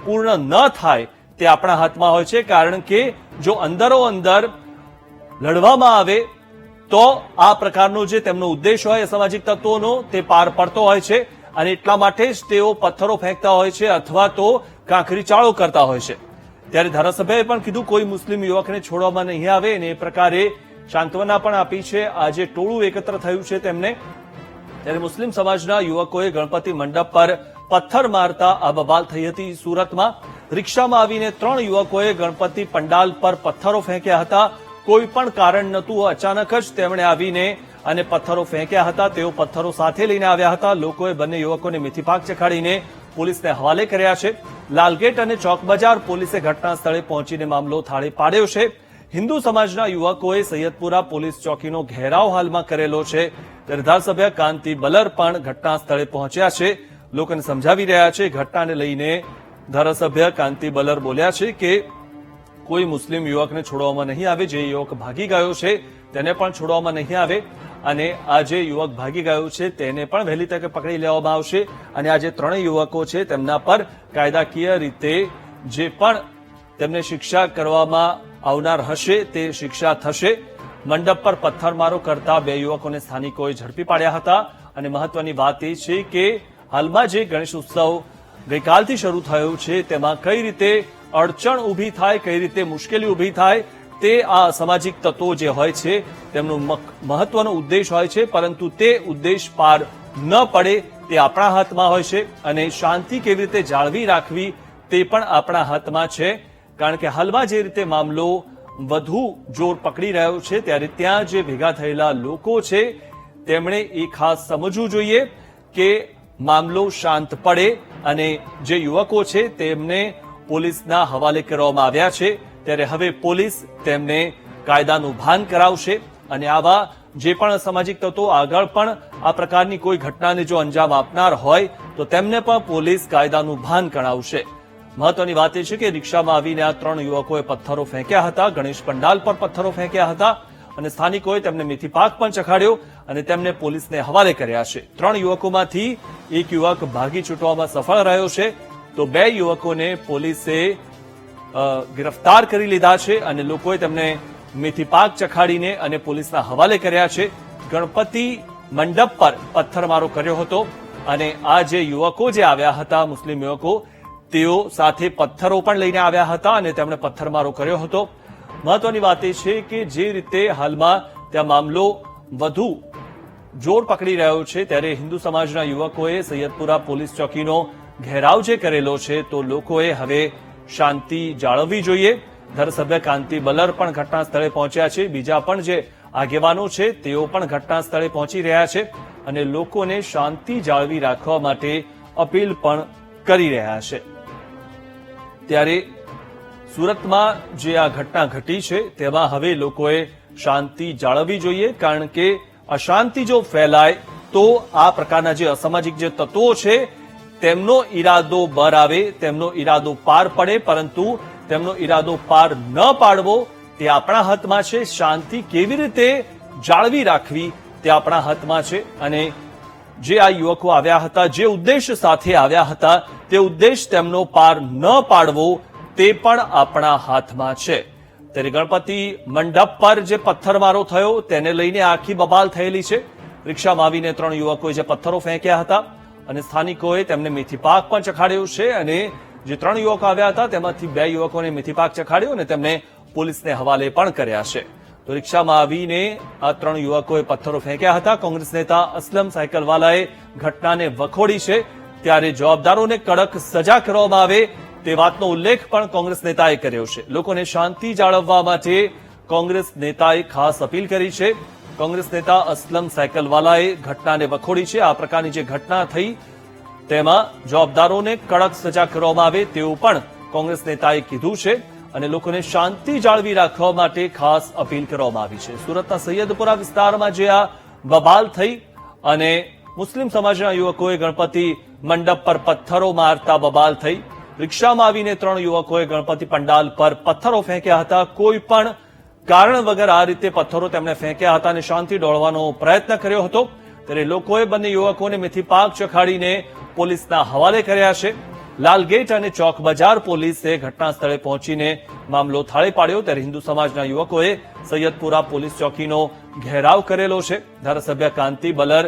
પૂર્ણ ન થાય તે આપણા હાથમાં હોય છે. કારણ કે જો અંદરો અંદર લડવામાં આવે તો આ પ્રકારનો જે તેમનો ઉદ્દેશ હોય સામાજિક તત્વોનો તે પાર પડતો હોય છે. અને એટલા માટે જ તેઓ પથ્થરો ફેંકતા હોય છે અથવા તો કાંકરી ચાળો કરતા હોય છે. ત્યારે ધારાસભ્યએ પણ કીધું કોઈ મુસ્લિમ યુવકને છોડવામાં નહીં આવે અને એ પ્રકારે સાંત્વના પણ આપી છે. આજે ટોળું એકત્ર થયું છે તેમને. ત્યારે મુસ્લિમ સમાજના યુવકોએ ગણપતિ મંડપ પર પથ્થર મારતા આ બબાલ થઈ હતી. સુરતમાં રિક્ષામાં આવીને 3 યુવકોએ ગણપતિ પંડાલ પર પથ્થરો ફેંક્યા હતા. કોઈ પણ કારણ નહોતું, અચાનક જ તેમણે આવીને અને પથ્થરો ફેંક્યા હતા. તેઓ પથ્થરો સાથે લઈને આવ્યા હતા. લોકોએ બંને યુવકોને મેથી પાક ચખાડીને પોલીસને હવાલે કર્યા છે. લાલગેટ અને ચોક બજાર પોલીસે ઘટના સ્થળે પહોંચીને મામલો થાળે પાડ્યો છે. હિન્દુ સમાજના યુવકોએ સૈયદપુરા પોલીસ ચોકીનો ઘેરાવ હાલમાં કરેલો છે ત્યારે ધારાસભ્ય કાંતિ બલર પણ ઘટના સ્થળે પહોંચ્યા છે, લોકોને સમજાવી રહ્યા છે. ઘટનાને લઈને ધારાસભ્ય કાંતિ બલર બોલ્યા છે કે કોઈ મુસ્લિમ યુવકને છોડવામાં નહીં આવે, જે યુવક ભાગી ગયો છે તેને પણ છોડવામાં નહીં આવે અને આ જે યુવક ભાગી ગયો છે તેને પણ વહેલી તકે પકડી લેવામાં આવશે અને આ જે ત્રણેય યુવકો છે તેમના પર કાયદાકીય રીતે જે પણ તેમને શિક્ષા કરવામાં આવનાર હશે તે શિક્ષા થશે. મંડપ પર પથ્થરમારો કરતા બે યુવકોને સ્થાનિકોએ ઝડપી પાડ્યા હતા અને મહત્વની વાત એ છે કે હાલમાં જે ગણેશ ઉત્સવ ગઈકાલથી શરૂ થયો છે તેમાં કઈ રીતે અડચણ ઊભી થાય, કઈ રીતે મુશ્કેલી ઊભી થાય તે આ સામાજિક તત્વો જે હોય છે તેમનો મહત્વનો ઉદ્દેશ હોય છે, પરંતુ તે ઉદ્દેશ પાર ન પડે તે આપણા હાથમાં હોય છે અને શાંતિ કેવી રીતે જાળવી રાખવી તે પણ આપણા હાથમાં છે. કારણ કે હાલમાં જે રીતે મામલો વધુ જોર પકડી રહ્યો છે ત્યારે ત્યાં જે ભેગા થયેલા લોકો છે તેમણે એ ખાસ સમજવું જોઈએ કે મામલો શાંત પડે અને જે યુવકો છે તેમને પોલીસના હવાલે કરવામાં આવ્યા છે ત્યારે હવે પોલીસ તેમને કાયદાનું ભાન કરાવશે અને આવા જે પણ અસામાજિક તત્વો આગળ પણ આ પ્રકારની કોઈ ઘટનાને જો અંજામ આપનાર હોય તો તેમને પણ પોલીસ કાયદાનું ભાન કરાવશે. મહત્વની વાત એ છે કે રિક્ષામાં આવીને આ ત્રણ યુવકોએ પથ્થરો ફેંક્યા હતા, ગણેશ પંડાલ પર પથ્થરો ફેંક્યા હતા અને સ્થાનિકોએ તેમને મેથી પાક પણ ચખાડ્યો અને તેમને પોલીસને હવાલે કર્યા છે. ત્રણ યુવકોમાંથી એક યુવક ભાગી છૂટવામાં સફળ રહ્યો છે તો બે યુવકોને પોલીસે ગિરફ્તાર કરી લીધા છે અને લોકોએ તેમને મેથી પાક ચખાડીને અને પોલીસના હવાલે કર્યા છે. ગણપતિ મંડપ પર પથ્થરમારો કર્યો હતો અને આ જે યુવકો જે આવ્યા હતા મુસ્લિમ યુવકો તેઓ સાથે પથ્થરો પણ લઈને આવ્યા હતા અને તેમણે પથ્થરમારો કર્યો હતો. મહત્વની વાત એ છે કે જે રીતે હાલમાં ત્યાં મામલો વધુ જોર પકડી રહ્યો છે ત્યારે હિન્દુ સમાજના યુવકોએ સૈયદપુરા પોલીસ ચોકીનો ઘેરાવ જે કરેલો છે તો લોકોએ હવે શાંતિ જાળવવી જોઈએ. ધારાસભ્ય કાંતિ બલર પણ ઘટના સ્થળે પહોંચ્યા છે, બીજા પણ જે આગેવાનો છે તેઓ પણ ઘટના સ્થળે પહોંચી રહ્યા છે અને લોકોને શાંતિ જાળવી રાખવા માટે અપીલ પણ કરી રહ્યા છે. ત્યારે સુરતમાં જે આ ઘટના ઘટી છે તેમાં હવે લોકોએ શાંતિ જાળવવી જોઈએ કારણ કે અશાંતિ જો ફેલાય તો આ પ્રકારના જે અસામાજિક જે તત્વો છે તેમનો ઈરાદો બર આવે, તેમનો ઈરાદો પાર પડે, પરંતુ તેમનો ઈરાદો પાર ન પાડવો તે આપણા હાથમાં છે. શાંતિ કેવી રીતે જાળવી રાખવી તે આપણા હાથમાં છે અને જે આ યુવકો આવ્યા હતા, જે ઉદ્દેશ સાથે આવ્યા હતા તે ઉદ્દેશ તેમનો પાર ન પાડવો તે પણ આપણા હાથમાં છે. ત્યારે ગણપતિ મંડપ પર જે પથ્થરમારો થયો તેને લઈને આખી બબાલ થયેલી છે. રિક્ષામાં આવીને ત્રણ યુવકોએ જે પથ્થરો ફેંક્યા હતા અને સ્થાનિકોએ તેમને મેથી પાક પણ ચખાડ્યો છે અને જે ત્રણ યુવકો આવ્યા હતા તેમાંથી બે યુવકોને મેથી પાક ચખાડ્યો અને તેમને પોલીસને હવાલે પણ કર્યા છે. તો રિક્ષામાં આવીને આ ત્રણ યુવકોએ પથ્થરો ફેંક્યા હતા. કોંગ્રેસ નેતા અસલમ સાયકલવાલાએ ઘટનાને વખોડી છે ત્યારે જવાબદારોને કડક સજા કરવામાં આવે તે વાતનો ઉલ્લેખ પણ કોંગ્રેસ નેતાએ કર્યો છે. લોકોને શાંતિ જાળવવા માટે કોંગ્રેસ નેતાએ ખાસ અપીલ કરી છે. કોંગ્રેસ નેતા અસલમ સાયકલવાલાએ ઘટનાને વખોડી છે. આ પ્રકારની જે ઘટના થઈ તેમાં જવાબદારોને કડક સજા કરવામાં આવે તેવું પણ કોંગ્રેસ નેતાએ કીધું છે અને લોકોને શાંતિ જાળવી રાખવા માટે ખાસ અપીલ કરવામાં આવી છે. સુરતના સૈયદપુરા વિસ્તારમાં જે આ બબાલ થઈ અને મુસ્લિમ સમાજના યુવકોએ ગણપતિ મંડપ પર પથ્થરો મારતા બબાલ થઈ. રિક્ષામાં આવીને ત્રણ યુવકોએ ગણપતિ પંડાલ પર પથ્થરો ફેંક્યા હતા. કોઈ પણ કારણ વગર આ રીતે પથ્થરો તેમણે ફેંક્યા હતા અને શાંતિ ડોળવાનો પ્રયત્ન કર્યો હતો ત્યારે લોકોએ બંને યુવકોને મેથી પાક ચખાડીને પોલીસના હવાલે કર્યા છે. લાલગેટ અને ચોક બજાર પોલીસે ઘટના સ્થળે પહોંચીને મામલો થાળે પાડ્યો ત્યારે હિન્દુ સમાજના યુવકોએ સૈયદપુરા પોલીસ ચોકીનો ઘેરાવ કરેલો છે. ધારાસભ્ય કાંતિ બલર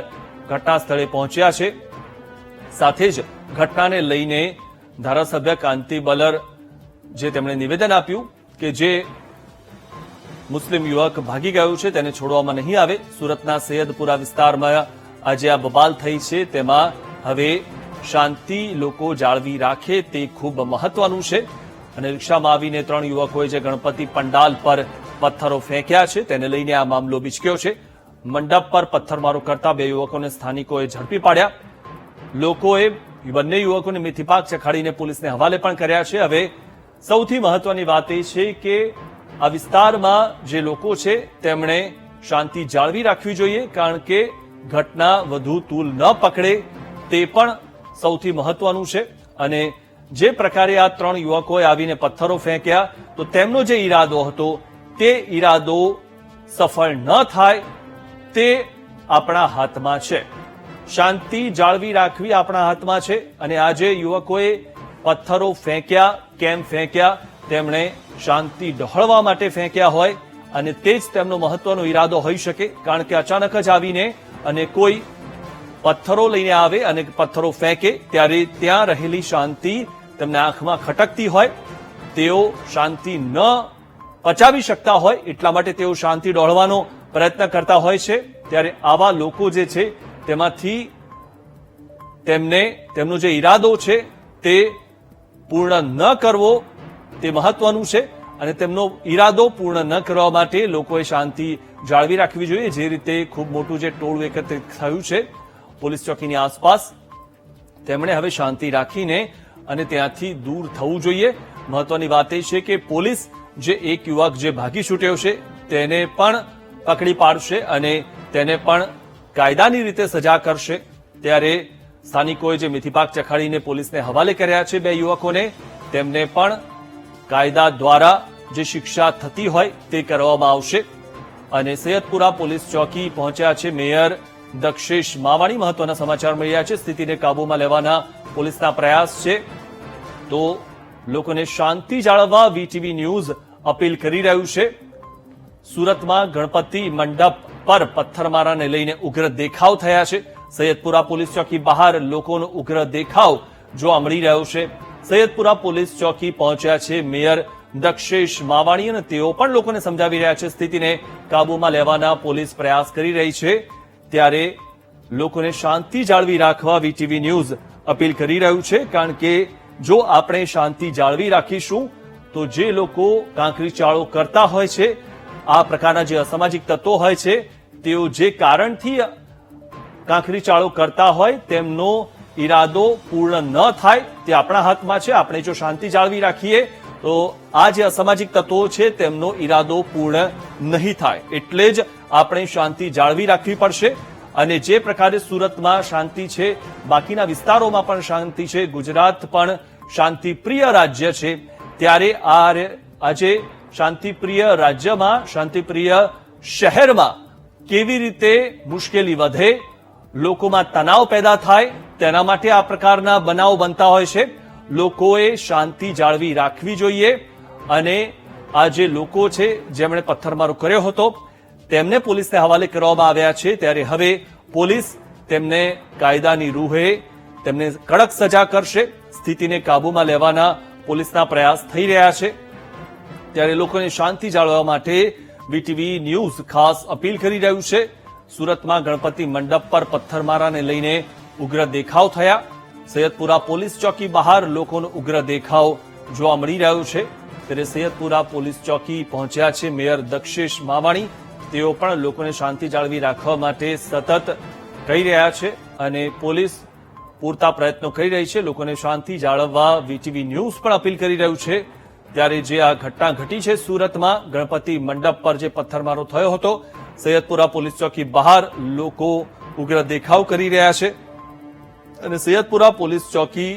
ઘટના સ્થળે પહોંચ્યા છે. સાથે જ ઘટનાને લઈને ધારાસભ્ય કાંતિ બલર જે તેમણે નિવેદન આપ્યું કે જે મુસ્લિમ યુવક ભાગી ગયું છે તેને છોડવામાં નહીં આવે. સુરતના સૈયદપુરા વિસ્તારમાં આજે આ બબાલ થઈ છે તેમાં હવે શાંતિ લોકો જાળવી રાખે તે ખૂબ મહત્વનું છે અને રિક્ષામાં આવીને ત્રણ યુવકોએ જે ગણપતિ પંડાલ પર પથ્થરો ફેંક્યા છે તેને લઈને આ મામલો બીચક્યો છે. મંડપ પર પથ્થરમારો કરતા બે યુવકોને સ્થાનિકોએ ઝડપી પાડ્યા. લોકોએ બંને યુવકોને મેથી પાક ચખાડીને પોલીસને હવાલે પણ કર્યા છે. હવે સૌથી મહત્વની વાત એ છે કે આ વિસ્તારમાં જે લોકો છે તેમણે શાંતિ જાળવી રાખવી જોઈએ, કારણ કે ઘટના વધુ તૂલ ન પકડે તે પણ સૌથી મહત્વનું છે. અને જે પ્રકારે આ 3 યુવકોએ આવીને પથ્થરો ફેંક્યા, તો તેમનો જે ઈરાદો હતો તે ઈરાદો સફળ ન થાય તે આપણા હાથમાં છે. શાંતિ જાળવી રાખવી આપણા હાથમાં છે. અને આ જે યુવકોએ પથ્થરો ફેંક્યા, કેમ ફેંક્યા? તેમણે શાંતિ ડહોળવા માટે ફેંક્યા હોય, અને તે જ તેમનો મહત્વનો ઈરાદો હોઈ શકે. કારણ કે અચાનક જ આવીને અને કોઈ પથ્થરો લઈને આવે અને પથ્થરો ફેંકે ત્યારે ત્યાં રહેલી શાંતિ તેમને આંખમાં ખટકતી હોય, તેઓ શાંતિ ન પચાવી શકતા હોય, એટલા માટે તેઓ શાંતિ ડહોળવાનો પ્રયત્ન કરતા હોય છે. ત્યારે આવા લોકો જે છે તેમાંથી તેમનો જે ઈરાદો છે તે પૂર્ણ ન કરવો તે મહત્વનું છે. અને તેમનો ઈરાદો પૂર્ણ ન કરવા માટે લોકોએ શાંતિ જાળવી રાખવી જોઈએ. જે રીતે ખૂબ મોટું જે ટોળું એકત્રિત થયું છે પોલીસ ચોકીની આસપાસ, તેમણે હવે શાંતિ રાખીને અને ત્યાંથી દૂર થવું જોઈએ. મહત્વની વાત એ છે કે પોલીસ જે એક યુવક જે ભાગી છૂટ્યો છે તેને પણ પકડી પાડશે અને તેને પણ કાયદાની રીતે સજા કરશે. ત્યારે સ્થાનિકોએ જે મિથિપાક ચખાડીને પોલીસને હવાલે કર્યા છે 2 યુવકોને, તેમને પણ કાયદા દ્વારા જે શિક્ષા થતી હોય તે કરવામાં આવશે. અને સૈયદપુરા પોલીસ ચોકી પહોંચ્યા છે મેયર દક્ષેશ માવાણી. મહત્વના સમાચાર મળી રહ્યા છે. સ્થિતિને કાબૂમાં લેવાના પોલીસના પ્રયાસ છે. તો લોકોને શાંતિ જાળવવા વીટીવી ન્યૂઝ અપીલ કરી રહ્યું છે. સુરતમાં ગણપતિ મંડપ પર પથ્થરમારાને લઈને ઉગ્ર દેખાવ થયા છે. સૈયદપુરા પોલીસ ચોકી બહાર લોકોનો ઉગ્ર દેખાવ જોવા મળી રહ્યો છે. સૈયદપુરા પોલીસ ચોકી પહોંચ્યા છે મેયર દક્ષેશ માવાણી, અને તેઓ પણ લોકોને સમજાવી રહ્યા છે. સ્થિતિને કાબૂમાં લેવાના પોલીસ પ્રયાસ કરી રહી છે. ત્યારે લોકોને શાંતિ જાળવી રાખવા વીટીવી ન્યૂઝ અપીલ કરી રહ્યું છે. કારણ કે જો આપણે શાંતિ જાળવી રાખીશું તો જે લોકો કાંકરી ચાળો કરતા હોય છે, આ પ્રકારના જે અસામાજિક તત્વો હોય છે, તેઓ જે કારણથી કાંકરી ચાળો કરતા હોય તેમનો ઈરાદો પૂર્ણ ન થાય તે આપણા હાથમાં છે. આપણે જો શાંતિ જાળવી રાખીએ તો આ જે અસામાજિક તત્વો છે તેમનો ઈરાદો પૂર્ણ નહીં થાય. એટલે જ આપણે શાંતિ જાળવી રાખવી પડશે. અને જે પ્રકારે સુરતમાં શાંતિ છે, બાકીના વિસ્તારોમાં પણ શાંતિ છે, ગુજરાત પણ શાંતિપ્રિય રાજ્ય છે, ત્યારે આજે શાંતિપ્રિય રાજ્યમાં, શાંતિપ્રિય શહેરમાં કેવી રીતે મુશ્કેલી વધે, લોકોમાં તણાવ પેદા થાય, તેના માટે આ પ્રકારના બનાવો બનતા હોય છે. લોકોએ શાંતિ જાળવી રાખવી જોઈએ. અને આ જે લોકો છે જેમણે પથ્થરમારો કર્યો હતો તેમને પોલીસને હવાલે કરવામાં આવ્યા છે. ત્યારે હવે પોલીસ તેમને કાયદાની રૂહે તેમને કડક સજા કરશે. સ્થિતિને કાબૂમાં લેવાના પોલીસના પ્રયાસ થઈ રહ્યા છે. ત્યારે લોકોને શાંતિ જાળવવા માટે વીટીવી ન્યૂઝ ખાસ અપીલ કરી રહ્યું છે. સુરતમાં ગણપતિ મંડપ પર પથ્થરમારાને લઈને ઉગ્ર દેખાવ થયા. સૈયદપુરા પોલીસ ચોકી બહાર લોકોનો ઉગ્ર દેખાવ જોવા મળી રહ્યો છે. ત્યારે સૈયદપુરા પોલીસ ચોકી પહોંચ્યા છે મેયર દક્ષેશ માવાણી. તેઓ પણ લોકોને શાંતિ જાળવી રાખવા માટે સતત કહી રહ્યા છે અને પોલીસ પૂરતા પ્રયત્નો કરી રહી છે. લોકોને શાંતિ જાળવવા વીટીવી ન્યૂઝ પણ અપીલ કરી રહ્યું છે. ત્યારે જે આ ઘટના ઘટી છે સુરતમાં ગણપતિ મંડપ પર જે પથ્થરમારો થયો હતો, સૈયદપુરા પોલીસ ચોકી બહાર લોકો ઉગ્ર દેખાવ કરી રહ્યા છે. અને સૈયદપુરા પોલીસ ચોકી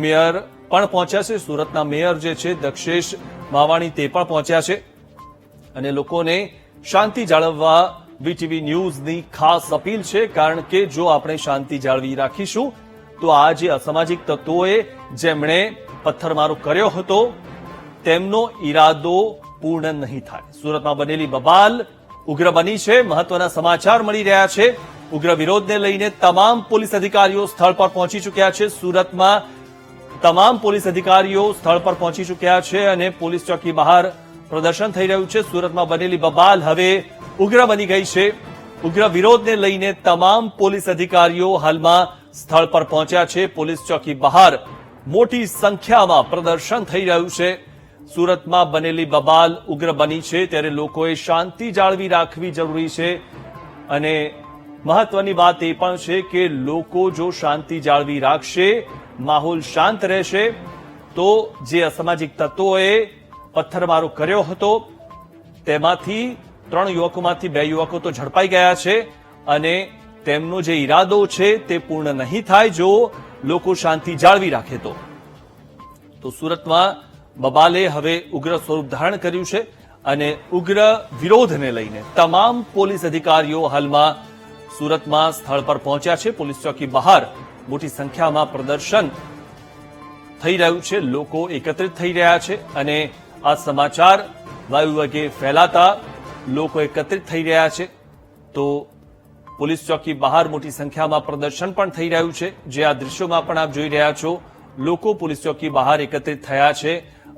મેયર પણ પહોંચ્યા છે. સુરતના મેયર જે છે દક્ષેશ માવાણી તે પણ પહોંચ્યા છે. અને લોકોને શાંતિ જાળવવા વીટીવી ન્યૂઝની ખાસ અપીલ છે. કારણ કે જો આપણે શાંતિ જાળવી રાખીશું તો આ જે અસામાજિક તત્વોએ જેમણે પથ્થરમારો કર્યો હતો તેમનો ઈરાદો પૂર્ણ નહીં થાય. સુરતમાં બનેલી બબાલ ઉગ્ર બની છે. મહત્વના સમાચાર મળી રહ્યા છે. ઉગ્ર વિરોધને લઈને તમામ પોલીસ અધિકારીઓ સ્થળ પર પહોંચી ચૂક્યા છે. સુરતમાં તમામ પોલીસ અધિકારીઓ સ્થળ પર પહોંચી ચૂક્યા છે અને પોલીસ ચોકી બહાર પ્રદર્શન થઈ રહ્યું છે. સુરતમાં બનેલી બબાલ હવે ઉગ્ર બની ગઈ છે. ઉગ્ર વિરોધને લઈને તમામ પોલીસ અધિકારીઓ હાલમાં સ્થળ પર પહોંચ્યા છે. પોલીસ ચોકી બહાર મોટી સંખ્યામાં પ્રદર્શન થઈ રહ્યું છે. સુરતમાં બનેલી બબાલ ઉગ્ર બની છે. ત્યારે લોકોએ શાંતિ જાળવી રાખવી જરૂરી છે. અને મહત્વની વાત એ પણ છે કે લોકો જો શાંતિ જાળવી રાખશે, માહોલ શાંત રહેશે, તો જે અસામાજિક તત્વોએ પથ્થરમારો કર્યો હતો તેમાંથી 3 યુવકોમાંથી 2 યુવકો તો ઝડપાઈ ગયા છે અને તેમનો જે ઈરાદો છે તે પૂર્ણ નહીં થાય જો લોકો શાંતિ જાળવી રાખે તો સુરતમાં બબાલે હવે ઉગ્ર સ્વરૂપ ધારણ કર્યું છે અને ઉગ્ર વિરોધને લઈને તમામ પોલીસ અધિકારીઓ હાલમાં સુરતમાં સ્થળ પર પહોંચ્યા છે. પોલીસ ચોકી બહાર મોટી સંખ્યામાં પ્રદર્શન થઈ રહ્યું છે, લોકો એકત્રિત થઈ રહ્યા છે અને આ સમાચાર વાયુ વેગે ફેલાતા લોકો એકત્રિત થઈ રહ્યા છે. તો પોલીસ ચોકી બહાર મોટી સંખ્યામાં પ્રદર્શન પણ થઈ રહ્યું છે, જે આ દ્રશ્યોમાં પણ આપ જોઈ રહ્યા છો. લોકો પોલીસ ચોકી બહાર એકત્રિત થયા છે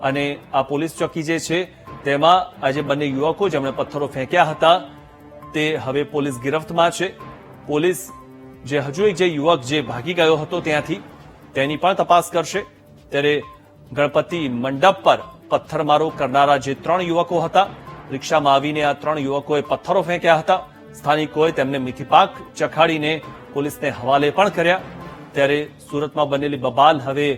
અને આ પોલીસ ચોકી જે છે તેમાં આજે બંને યુવકો જેમણે પથ્થરો ફેંક્યા હતા તે હવે પોલીસ ગિરફ્તમાં છે. પોલીસ જે હજુ એક જે યુવક જે ભાગી ગયો હતો ત્યાંથી તેની પણ તપાસ કરશે. ત્યારે ગણપતિ મંડપ પર પથ્થરમારો કરનારા જે 3 યુવકો હતા, રિક્ષામાં આવીને આ 3 યુવકોએ પથ્થરો ફેંક્યા હતા. સ્થાનિકોએ તેમને મીઠીપાક ચખાડીને પોલીસને હવાલે પણ કર્યા. ત્યારે સુરતમાં બનેલી બબાલ હવે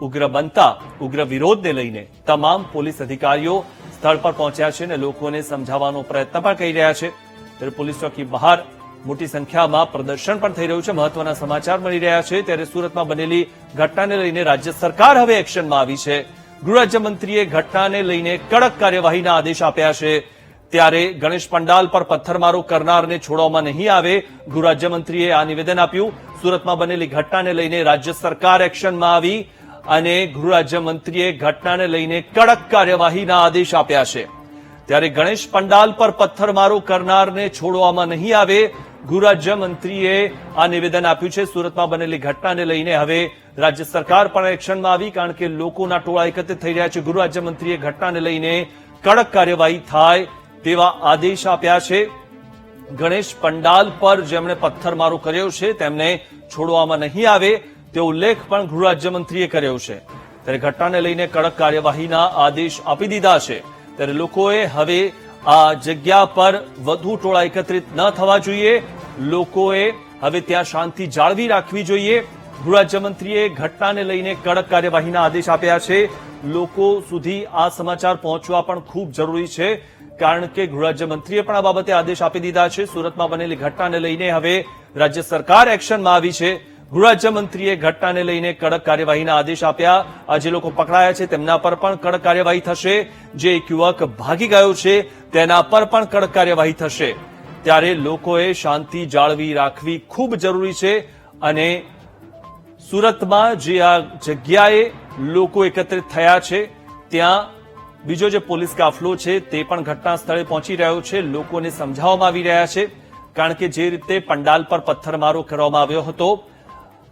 ઉગ્ર બનતા ઉગ્ર વિરોધને લઈને તમામ પોલીસ અધિકારીઓ સ્થળ પર પહોંચ્યા છે અને લોકોને સમજાવવાનો પ્રયત્ન પણ કરી રહ્યા છે. ત્યારે પોલીસ ચોકી બહાર મોટી સંખ્યામાં પ્રદર્શન પણ થઈ રહ્યું છે. મહત્વના સમાચાર મળી રહ્યા છે. ત્યારે સુરતમાં બનેલી ઘટનાને લઈને રાજ્ય સરકાર હવે એક્શનમાં આવી છે. ગૃહ રાજ્યમંત્રીએ ઘટનાને લઈને કડક કાર્યવાહીના આદેશ આપ્યા છે. ત્યારે ગણેશ પંડાલ પર પથ્થરમારો કરનારને છોડવામાં નહીં આવે, ગૃહ રાજ્યમંત્રીએ આ નિવેદન આપ્યું. સુરતમાં બનેલી ઘટનાને લઈને રાજ્ય સરકાર એક્શનમાં આવી અને ગૃહ રાજ્યમંત્રીએ ઘટનાને લઈને કડક કાર્યવાહીના આદેશ આપ્યા છે. ત્યારે ગણેશ પંડાલ પર પથ્થરમારો કરનારને છોડવામાં નહીં આવે, ગૃહ રાજ્યમંત્રીએ આ નિવેદન આપ્યું છે. સુરતમાં બનેલી ઘટનાને લઈને હવે રાજ્ય સરકાર પણ એક્શનમાં આવી, કારણ કે લોકોના ટોળા એકત્રિત થઈ રહ્યા છે. ગૃહ રાજ્યમંત્રીએ ઘટનાને લઈને કડક કાર્યવાહી થાય તેવા આદેશ આપ્યા છે. ગણેશ પંડાલ પર જેમણે પથ્થરમારો કર્યો છે તેમને છોડવામાં નહીં આવે તે ઉલ્લેખ પણ ગૃહ રાજ્યમંત્રીએ કર્યો છે. ત્યારે ઘટનાને લઈને કડક કાર્યવાહીના આદેશ આપી દીધા છે. ત્યારે લોકોએ હવે આ જગ્યા પર વધુ ટોળા એકત્રિત ન થવા જોઈએ, લોકોએ હવે ત્યાં શાંતિ જાળવી રાખવી જોઈએ. ગૃહ રાજ્યમંત્રીએ ઘટનાને લઈને કડક કાર્યવાહીના આદેશ આપ્યા છે. લોકો સુધી આ સમાચાર પહોંચવા પણ ખૂબ જરૂરી છે, કારણ કે ગૃહ રાજ્યમંત્રીએ પણ આ બાબતે આદેશ આપી દીધા છે. સુરતમાં બનેલી ઘટનાને લઈને હવે રાજ્ય સરકાર એક્શનમાં આવી છે. ગૃહ રાજ્યમંત્રીએ ઘટનાને લઈને કડક કાર્યવાહીના આદેશ આપ્યા. આ જે લોકો પકડાયા છે તેમના પર પણ કડક કાર્યવાહી થશે. જે એક યુવક ભાગી ગયો છે તેના પર પણ કડક કાર્યવાહી થશે. ત્યારે લોકોએ શાંતિ જાળવી રાખવી ખૂબ જરૂરી છે અને સુરતમાં જે આ જગ્યાએ લોકો એકત્રિત થયા છે ત્યાં બીજો જે પોલીસ કાફલો છે તે પણ ઘટના સ્થળે પહોંચી રહ્યો છે. લોકોને સમજાવવામાં આવી રહ્યા છે, કારણ કે જે રીતે પંડાલ પર પથ્થરમારો કરવામાં આવ્યો હતો,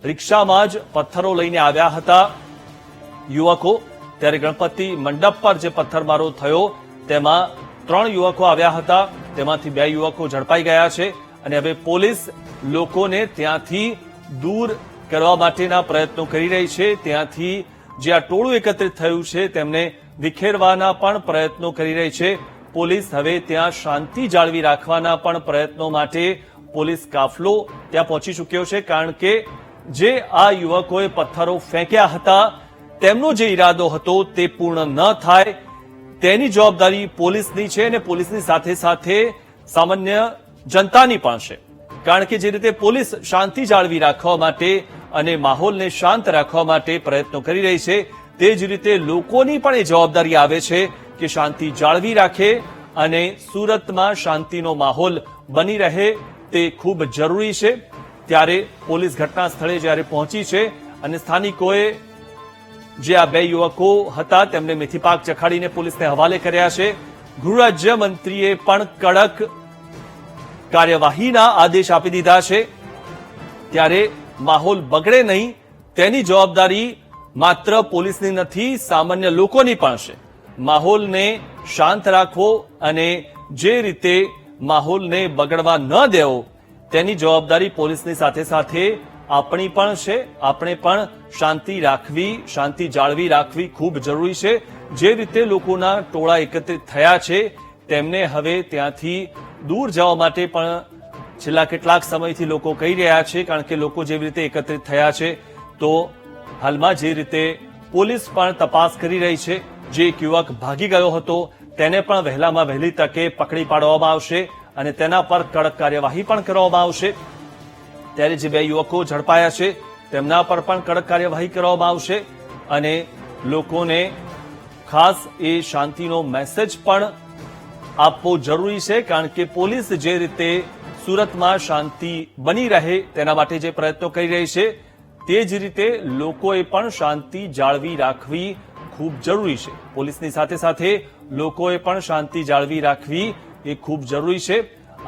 રિક્ષામાં જ પથ્થરો લઈને આવ્યા હતા યુવકો. ત્યારે ગણપતિ મંડપ પર જે પથ્થરમારો થયો તેમાં 3 યુવકો આવ્યા હતા, તેમાંથી 2 યુવકો ઝડપાઈ ગયા છે અને હવે પોલીસ લોકોને ત્યાંથી દૂર કરવા માટેના પ્રયત્નો કરી રહી છે. ત્યાંથી જે આ ટોળું એકત્રિત થયું છે તેમને વિખેરવાના પણ પ્રયત્નો કરી રહી છે. પોલીસ હવે ત્યાં શાંતિ જાળવી રાખવાના પણ પ્રયત્નો માટે પોલીસ કાફલો ત્યાં પહોંચી ચૂક્યો છે, કારણ કે જે આ યુવકોએ પથ્થરો ફેંક્યા હતા તેમનો જે ઈરાદો હતો તે પૂર્ણ ન થાય તેની જવાબદારી પોલીસની છે અને પોલીસની સાથે સાથે સામાન્ય જનતાની પણ છે. કારણ કે જે રીતે પોલીસ શાંતિ જાળવી રાખવા માટે અને માહોલને શાંત રાખવા માટે પ્રયત્નો કરી રહી છે, તે જ રીતે લોકોની પણ એ જવાબદારી આવે છે કે શાંતિ જાળવી રાખે અને સુરતમાં શાંતિનો માહોલ બની રહે તે ખૂબ જરૂરી છે. ત્યારે પોલીસ ઘટના સ્થળે જ્યારે પહોંચી છે અને સ્થાનિકોએ જે આ 2 યુવકો હતા તેમને મેથીપાક ચખાડીને પોલીસને હવાલે કર્યા છે. ગૃહ રાજ્યમંત્રીએ પણ કડક કાર્યવાહીના આદેશ આપી દીધા છે. ત્યારે માહોલ બગડે નહીં તેની જવાબદારી માત્ર પોલીસની નથી, સામાન્ય લોકોની પણ છે. માહોલને શાંત રાખવો અને જે રીતે માહોલને બગડવા ન દેવો તેની જવાબદારી પોલીસની સાથે સાથે આપણી પણ છે. આપણે પણ શાંતિ રાખવી, શાંતિ જાળવી રાખવી ખૂબ જરૂરી છે. જે રીતે લોકોના ટોળા એકત્રિત થયા છે તેમને હવે ત્યાંથી દૂર જવા માટે પણ છેલ્લા કેટલાક સમયથી લોકો કહી રહ્યા છે, કારણ કે લોકો જેવી રીતે એકત્રિત થયા છે તો હાલમાં જે રીતે પોલીસ પણ તપાસ કરી રહી છે. જે એક યુવક ભાગી ગયો હતો તેને પણ વહેલામાં વહેલી તકે પકડી પાડવામાં આવશે અને તેના પર કડક કાર્યવાહી પણ કરવામાં આવશે। ત્યારે જે બે યુવકો ઝડપાયા છે તેમના પર પણ કડક કાર્યવાહી કરવામાં આવશે અને લોકોને ખાસ એ શાંતિનો મેસેજ પણ આપવો જરૂરી છે, કારણ કે પોલીસ જે રીતે સુરતમાં શાંતિ બની રહે તેના માટે જે પ્રયત્નો કરી રહી છે તે જ રીતે લોકોએ પણ શાંતિ જાળવી રાખવી ખૂબ જરૂરી છે। પોલીસની સાથે સાથે લોકોએ પણ શાંતિ જાળવી રાખવી એ ખૂબ જરૂરી છે।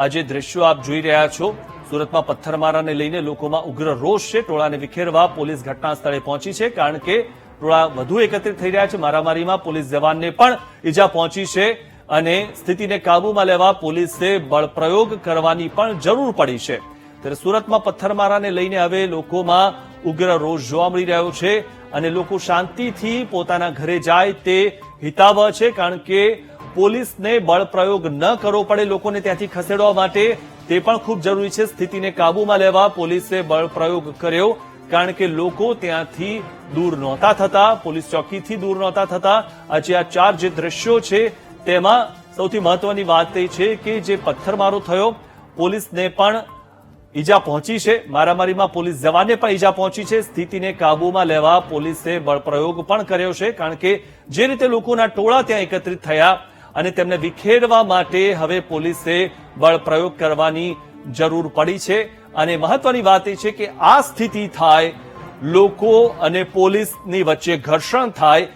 આ જે દ્રશ્યો આપ જોઈ રહ્યા છો, સુરતમાં પથ્થરમારાને લઈને લોકોમાં ઉગ્ર રોષ છે। ટોળાને વિખેરવા પોલીસ ઘટના સ્થળે પહોંચી છે, કારણ કે ટોળા વધુ એકત્રિત થઈ રહ્યા છે। મારામારીમાં પોલીસ જવાનને પણ ઈજા પહોંચી છે અને સ્થિતિને કાબૂમાં લેવા પોલીસે બળપ્રયોગ કરવાની પણ જરૂર પડી છે। ત્યારે સુરતમાં પથ્થરમારાને લઈને હવે લોકોમાં ઉગ્ર રોષ જોવા મળી રહ્યો છે અને લોકો શાંતિથી પોતાના ઘરે જાય તે હિતાવહ છે, કારણ કે પોલીસને બળપ્રયોગ ન કરવો પડે લોકોને ત્યાંથી ખસેડવા માટે તે પણ ખૂબ જરૂરી છે। સ્થિતિને કાબૂમાં લેવા પોલીસે બળપ્રયોગ કર્યો, કારણ કે લોકો ત્યાંથી દૂર નહોતા થતા, પોલીસ ચોકીથી દૂર નહોતા થતા। આજે આ ચાર જે દ્રશ્યો છે તેમાં સૌથી મહત્વની વાત એ છે કે જે પથ્થરમારો થયો પોલીસને પણ ઈજા પહોંચી છે, મારામારીમાં પોલીસ જવાનને પણ ઈજા પહોંચી છે। સ્થિતિને કાબૂમાં લેવા પોલીસે બળપ્રયોગ પણ કર્યો છે, કારણ કે જે રીતે લોકોના ટોળા ત્યાં એકત્રિત થયા અને તેમને વિખેરવા માટે હવે પોલીસે બળપ્રયોગ કરવાની જરૂર પડી છે। અને મહત્વની વાત એ છે કે આ સ્થિતિ થાય, લોકો અને પોલીસની વચ્ચે ઘર્ષણ થાય,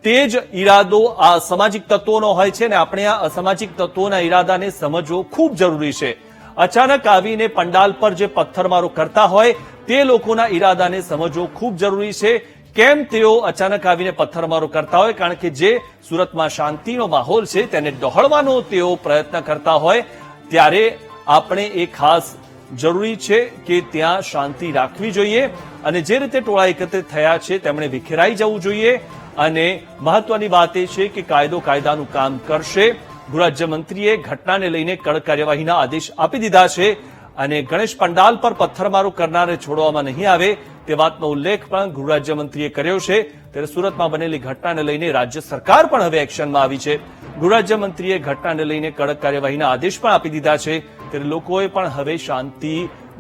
તે જ ઈરાદો આ અસામાજિક તત્વોનો હોય છે ને આપણે આ અસામાજિક તત્વોના ઈરાદાને સમજવો ખૂબ જરૂરી છે। અચાનક આવીને પંડાલ પર જે પથ્થરમારો કરતા હોય તે લોકોના ઈરાદાને સમજવો ખૂબ જરૂરી છે। કેમ તેઓ અચાનક આવીને પથ્થરમારો કરતા હોય, કારણ કે જે સુરતમાં શાંતિનો માહોલ છે તેને ડહોળવાનો તેઓ પ્રયત્ન કરતા હોય, ત્યારે આપણે એ ખાસ જરૂરી છે કે ત્યાં શાંતિ રાખવી જોઈએ અને જે રીતે ટોળા એકત્રિત થયા છે તેમણે વિખેરાઈ જવું જોઈએ। અને મહત્વની વાત એ છે કે કાયદો કાયદાનું કામ કરશે। ગૃહરાજ્યમંત્રીએ ઘટનાને લઈને કડક કાર્યવાહીના આદેશ આપી દીધા છે અને ગણેશ પંડાલ પર પથ્થરમારો કરનારને છોડવામાં નહીં આવે તે વાતનો ઉલ્લેખ પણ ગૃહરાજ્યમંત્રીએ કર્યો છે। ત્યારે સુરતમાં બનેલી ઘટનાને લઈને રાજ્ય સરકાર પણ હવે એક્શનમાં આવી છે। ગૃહરાજ્યમંત્રીએ ઘટનાને લઈને કડક કાર્યવાહીના આદેશ પણ આપી દીધા છે। ત્યારે લોકોએ પણ હવે શાંતિ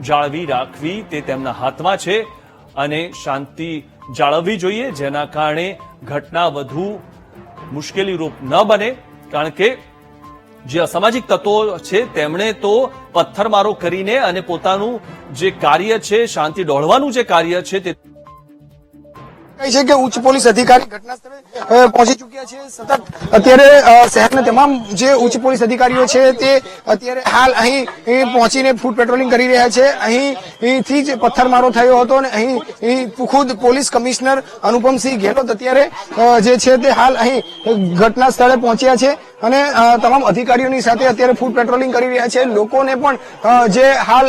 જાળવી રાખવી તે તેમના હાથમાં છે અને શાંતિ જાળવવી જોઈએ, જેના કારણે ઘટના વધુ મુશ્કેલીરૂપ ન બને, કારણ કે જે અસામાજિક તત્વો છે તેમણે તો પથ્થરમારો કરીને અને પોતાનું જે કાર્ય છે શાંતિ ડહોળવાનું જે કાર્ય છે તે છે કે ઉચ્ચ પોલીસ અધિકારી ઘટના સ્થળે પહોંચી ચુક્યા છે। સતત અત્યારે શહેરના તમામ જે ઉચ્ચ પોલીસ અધિકારીઓ છે તે અત્યારે હાલ અહીં પહોંચીને ફૂટ પેટ્રોલિંગ કરી રહ્યા છે। અહીંથી જ પથ્થરમારો થયો હતો અને અહીં ખુદ પોલીસ કમિશનર અનુપમસિંહ ગેહલોત અત્યારે જે છે તે હાલ અહીં ઘટના સ્થળે પહોંચ્યા છે અને તમામ અધિકારીઓની સાથે અત્યારે ફૂટ પેટ્રોલિંગ કરી રહ્યા છે। લોકોને પણ જે હાલ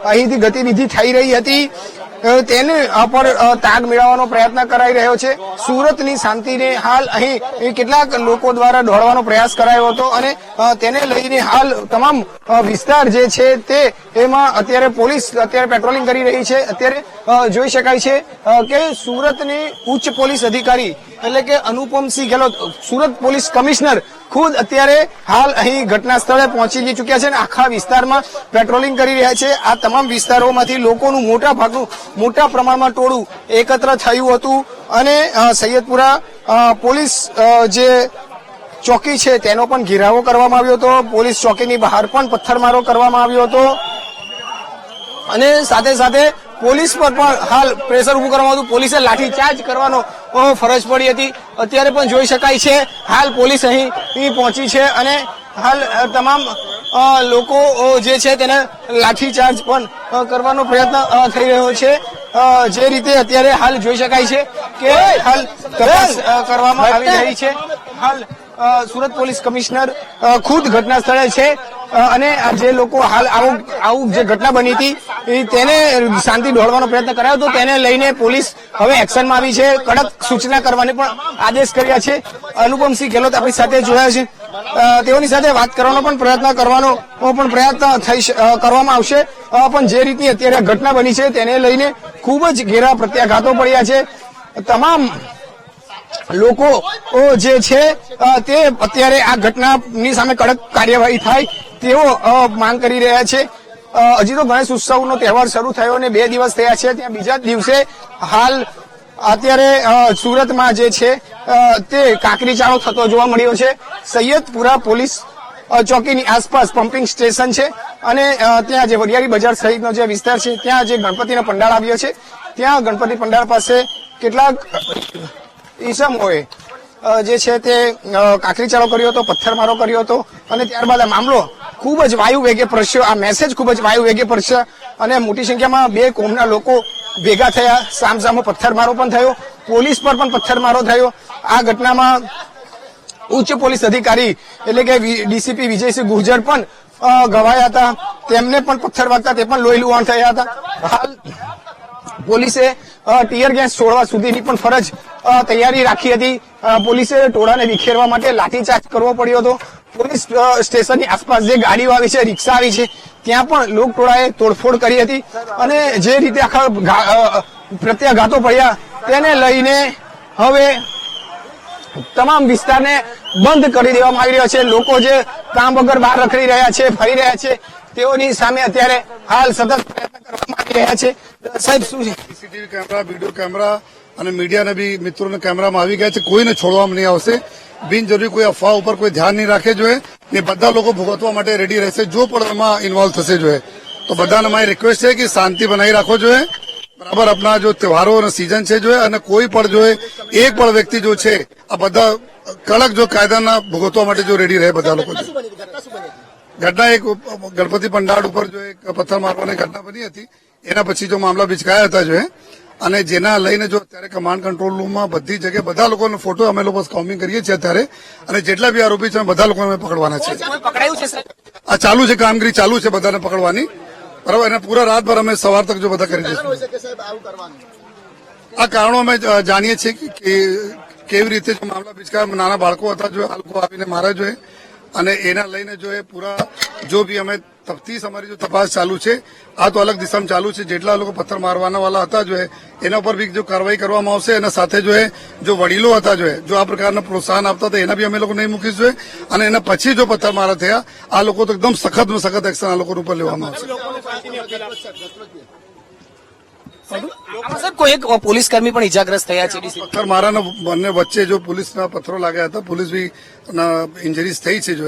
અહીંથી ગતિવિધિ થઈ રહી હતી તેને પર તાગ મેળવવાનો પ્રયત્ન કરાઈ રહ્યો છે। સુરતની શાંતિને હાલ અહીં કેટલાક લોકો દ્વારા દોડવાનો પ્રયાસ કરાયો હતો અને તેને લઈને હાલ તમામ વિસ્તાર જે છે તે એમાં અત્યારે પોલીસ અત્યારે પેટ્રોલિંગ કરી રહી છે। અત્યારે જોઈ શકાય છે કે સુરતની ઉચ્ચ પોલીસ અધિકારી એટલે કે અનુપમસિંહ ગેહલોત સુરત પોલીસ કમિશનર ખુદ અત્યારે હાલ અહીં ઘટના સ્થળે પહોંચી ચુક્યા છે અને આખા વિસ્તારમાં પેટ્રોલિંગ કરી રહ્યા છે। આ તમામ વિસ્તારોમાંથી લોકોનું મોટા પ્રમાણમાં ટોળું એકત્ર થયું હતું અને સૈયદપુરા પોલીસ જે ચોકી છે તેનો પણ ઘેરાવો કરવામાં આવ્યો હતો। પોલીસ ચોકીની બહાર પણ પથ્થરમારો કરવામાં આવ્યો હતો અને સાથે સાથે પોલીસ પર પણ હાલ પ્રેશર ઉભું કરવામાં હતું। પોલીસે લાઠીચાર્જ કરવાનો ફરજ પડી હતી। અત્યારે પણ જોઈ શકાય છે હાલ પોલીસ અહીં પહોંચી છે અને હાલ તમામ લોકો જે છે તેને લાઠીચાર્જ પણ કરવાનો પ્રયત્ન થઈ રહ્યો છે। જે રીતે અત્યારે હાલ જોઈ શકાય છે કે હાલ તપાસ કરવામાં આવી રહી છે। હાલ સુરત પોલીસ કમિશનર ખુદ ઘટના સ્થળે છે અને જે લોકો હાલ આવું જે ઘટના બની હતી તેને શાંતિ દોડવાનો પ્રયત્ન કરાયો હતો તેને લઈને પોલીસ હવે એક્શનમાં આવી છે। કડક સૂચના કરવાની પણ આદેશ કર્યા છે। અનુપમસિંહ ગેહલોત આપણી સાથે જોડાયા છે, તેઓની સાથે વાત કરવાનો પણ પ્રયત્ન કરવામાં આવશે। પણ જે રીતની અત્યારે ઘટના બની છે તેને લઈને ખૂબ જ ઘેરા પ્રત્યાઘાતો પડ્યા છે। તમામ લોકો જે છે તે અત્યારે આ ઘટનાની સામે કડક કાર્યવાહી થાય તેવો માંગ કરી રહ્યા છે. હજી તો ગણેશ ઉત્સવનો તહેવાર શરૂ થયો અને 2 દિવસ થયા છે. ત્યાં બીજા દિવસે હાલ અત્યારે સુરતમાં જે છે તે કાંકરી ચાળો થતો જોવા મળ્યો છે. સૈયદપુરા પોલીસ ચોકીની આસપાસ પમ્પિંગ સ્ટેશન છે અને ત્યાં જે વડિયારી બજાર સહિતનો જે વિસ્તાર છે ત્યાં જે ગણપતિનો પંડાળ આવ્યો છે ત્યાં ગણપતિ પંડાળ પાસે કેટલાક ઈસમોએ જે છે તે કાંકરી ચાળો કર્યો હતો, પથ્થરમારો કર્યો હતો અને ત્યારબાદ આ મામલો ખૂબ જ વાયુ વેગે પ્રસર્યો. આ મેસેજ ખૂબ જ વાયુ વેગે પ્રસર્યો અને મોટી સંખ્યામાં 2 કોમના લોકો ભેગા થયા. સામસામો પથ્થરમારો પણ થયો, પોલીસ પર પણ પથ્થરમારો થયો. આ ઘટનામાં ઉચ્ચ પોલીસ અધિકારી એટલે કે ડીસીપી વિજયસિંહ ગુર્જર પણ ઘવાયા હતા. તેમને પણ પથ્થર વાગતા તે પણ લોહી લુહાણ થયા હતા. હાલ પોલીસે ટીયર ગેસ છોડવા સુધીની પણ ફરજ તૈયારી રાખી હતી. પોલીસે ટોળાને વિખેરવા માટે લાઠીચાર્જ કરવો પડ્યો હતો. પોલીસ સ્ટેશનની આસપાસ જે ગાડીઓ આવી છે, રિક્ષા આવી છે, ત્યાં પણ લોક ટોળાએ તોડફોડ કરી હતી અને જે રીતે આખા પ્રત્યાઘાતો પડ્યા તેને લઈને હવે તમામ વિસ્તારને બંધ કરી દેવામાં આવી રહ્યો છે. લોકો જે કામ વગર બહાર રખડી રહ્યા છે, ફરી રહ્યા છે, તેઓની સામે અત્યારે હાલ સતત પ્રયત્ન કરવામાં આવી રહ્યા છે. સાહેબ શું છે? સીસીટીવી કેમેરા, વિડીયો કેમેરા અને મીડિયાને બી મિત્રોને કેમેરામાં આવી ગયા છે. કોઈને છોડવામાં નહીં આવશે. બિનજરૂરી કોઈ અફવા ઉપર કોઈ ધ્યાન નહીં રાખે જોઈએ. ને બધા લોકો ભોગવવા માટે રેડી રહેશે જો પણ એમાં ઇન્વોલ્વ થશે જોઈએ. તો બધાને મારી રિક્વેસ્ટ છે કે શાંતિ બનાવી રાખવો જોઈએ. બરાબર આપણા જો તહેવારો અને સીઝન છે જોઈએ અને કોઈ પણ જોઈએ એક પણ વ્યક્તિ જો છે આ બધા કડક જો કાયદાના ભોગવવા માટે જો રેડી રહે બધા લોકો. ઘટના એક ગણપતિ પંડાળ ઉપર જો એક પથ્થર મારવાની ઘટના બની હતી એના પછી જો મામલા બિચકાયા હતા જોઈએ અને જેના લઈને જો અત્યારે કમાન્ડ કંટ્રોલ રૂમમાં બધી જગ્યાએ બધા લોકોનો ફોટો અમે લોકો સ્કોમિંગ કરીએ છીએ અત્યારે અને જેટલા બી આરોપી છે બધા લોકોને અમે પકડવાના છે. આ ચાલુ છે, કામગીરી ચાલુ છે બધાને પકડવાની. બરાબર અને પૂરા રાતભર અમે સવાર તક જો બધા કરી દઈશું. આ કારણો અમે જાણીએ છીએ કે કેવી રીતે જો મામલા બિચકાયા. નાના બાળકો હતા જો આ લોકો આવીને મારા જોઈએ અને એના લઈને જો એ પૂરા જો બી અમે તફતીશ અમારી જો તપાસ ચાલુ છે. આ તો અલગ દિશામાં ચાલુ છે. જેટલા લોકો પથ્થર મારવાના વાળા હતા જો એના પર બી જો કાર્યવાહી કરવામાં આવશે અને સાથે જો વડીલો હતા જો આ પ્રકારના પ્રોત્સાહન આપતા હતા એના બી અમે લોકો નહીં મૂકીશું જોઈએ અને એના પછી જો પથ્થર મારા થયા આ લોકો તો એકદમ સખતમાં સખત એક્શન આ લોકો ઉપર લેવામાં આવશે. સાહેબ કોઈ એક પોલીસ કર્મી પણ ઇજાગ્રસ્ત થયા છે. પથ્થર મારાના બંને વચ્ચે જો પોલીસના પથ્થરો લાગ્યા હતા, પોલીસ બી ઇન્જરીઝ થઈ છે જો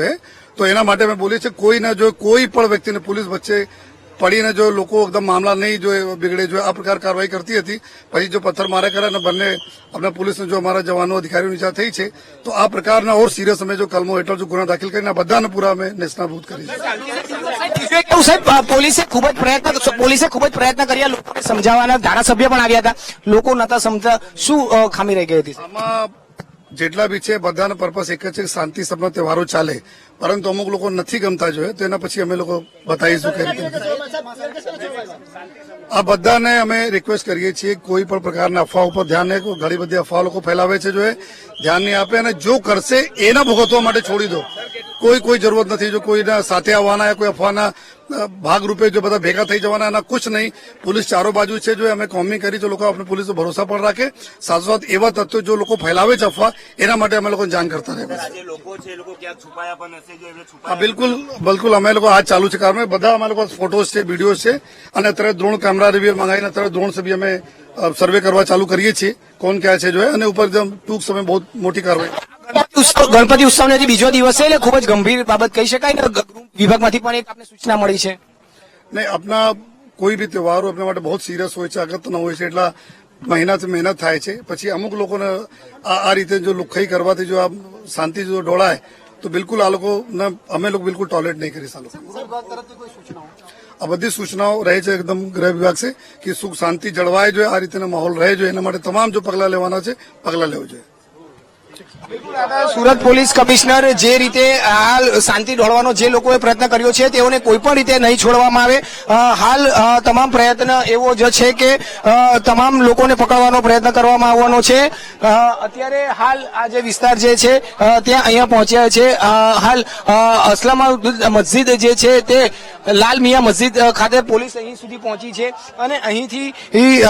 તો એના માટે મેં બોલી છે કોઈના જો કોઈ પણ વ્યક્તિને પોલીસ વચ્ચે પડીને જો લોકો એકદમ મામલા નહીં જો બિગડે જો આ પ્રકાર કાર્યવાહી કરતી હતી પછી જો પથ્થર મારા કરે અને બંને આપણા પોલીસને જો અમારા જવાનો અધિકારીઓની ઈજા થઈ છે તો આ પ્રકારના ઓર સિરિયસ અમે જો કલમો હેઠળ જો ગુના દાખલ કરીને બધાને પૂરા અમે નેસ્તનાબૂદ કરી છે. સાહેબ પોલીસે ખૂબ જ પ્રયત્ન કર્યા લોકોને સમજાવવાના. ધારાસભ્ય પણ આવ્યા હતા, લોકો નતા સમજતા. શું ખામી રહી ગઈ હતી? આમાં જેટલા બી છે બધાનો પર્પસ એક જ છે કે શાંતિ સભનો તહેવારો ચાલે, પરંતુ અમુક લોકો નથી ગમતા જોઈએ તો એના પછી અમે લોકો બતાવીશું કે આ બધાને અમે રિક્વેસ્ટ કરીએ છીએ કોઈ પણ પ્રકારના અફવા ઉપર ધ્યાન નહીં. ઘણી બધી અફવા લોકો ફેલાવે છે જોઈએ ધ્યાન નહીં આપે અને જો કરશે એના ભોગવવા માટે છોડી દો. કોઈ જરૂરત નથી. જો કોઈના સાથે આવવાના યા કોઈ અફવાના ભાગરૂપે જો બધા ભેગા થઈ જવાના એના કુછ નહીં. પોલીસ ચારો બાજુ છે જો અમે કોમિંગ કરી તો લોકો આપણે પોલીસ પર ભરોસા પણ રાખે. સાથોસાથ એવા તત્વો જો લોકો ફેલાવે છે અફવા એના માટે અમે લોકો જાણ કરતા રહે. હા બિલકુલ અમે લોકો આજ ચાલુ છે કારણ બધા અમારા લોકો ફોટોઝ છે, વિડીયો છે અને અત્યારે ડ્રોન કેમેરા બી મંગાવીને અત્યારે ડ્રોન से भी અમે સર્વે કરવા ચાલુ કરીએ છીએ કોણ ક્યાં છે જો અને ઉપર ટૂંક સમય બહુ મોટી કાર્યવાહી. ગણપતિ ઉત્સવનો હજી બીજો દિવસ છે એટલે ખૂબ જ ગંભીર બાબત કહી શકાય ને. વિભાગમાંથી પણ એક આપને સૂચના મળી છે. નહીં આપના કોઈ બી તહેવારો આપણા માટે બહુ સિરિયસ હોય છે, અગત્યના હોય છે એટલા મહિનાથી મહેનત થાય છે. પછી અમુક લોકોને આ રીતે જો લુખાઈ કરવાથી જો આ શાંતિ જો ડોળાય તો બિલકુલ આ લોકો અમે લોકો બિલકુલ ટોલરેટ નહીં કરીશ. આ બધી સૂચનાઓ રહે છે એકદમ ગૃહ વિભાગ છે કે સુખ શાંતિ જળવાય જોઈએ, આ રીતેનો માહોલ રહે જોઈએ એના માટે તમામ જો પગલાં લેવાના છે પગલાં લેવું જોઈએ. સુરત પોલીસ કમિશનર જે રીતે હાલ શાંતિ દોડવાનો જે લોકોએ પ્રયત્ન કર્યો છે તેઓને કોઈ પણ રીતે નહીં છોડવામાં આવે. હાલ તમામ પ્રયત્ન એવો જ છે કે તમામ લોકોને પકડવાનો પ્રયત્ન કરવામાં આવવાનો છે. અત્યારે હાલ આ જે વિસ્તાર જે છે ત્યાં અહીંયા પહોંચ્યા છે. હાલ અસલામાબાદ મસ્જિદ જે છે તે લાલ મિયા મસ્જિદ ખાતે પોલીસ અહીં સુધી પહોંચી છે અને અહીંથી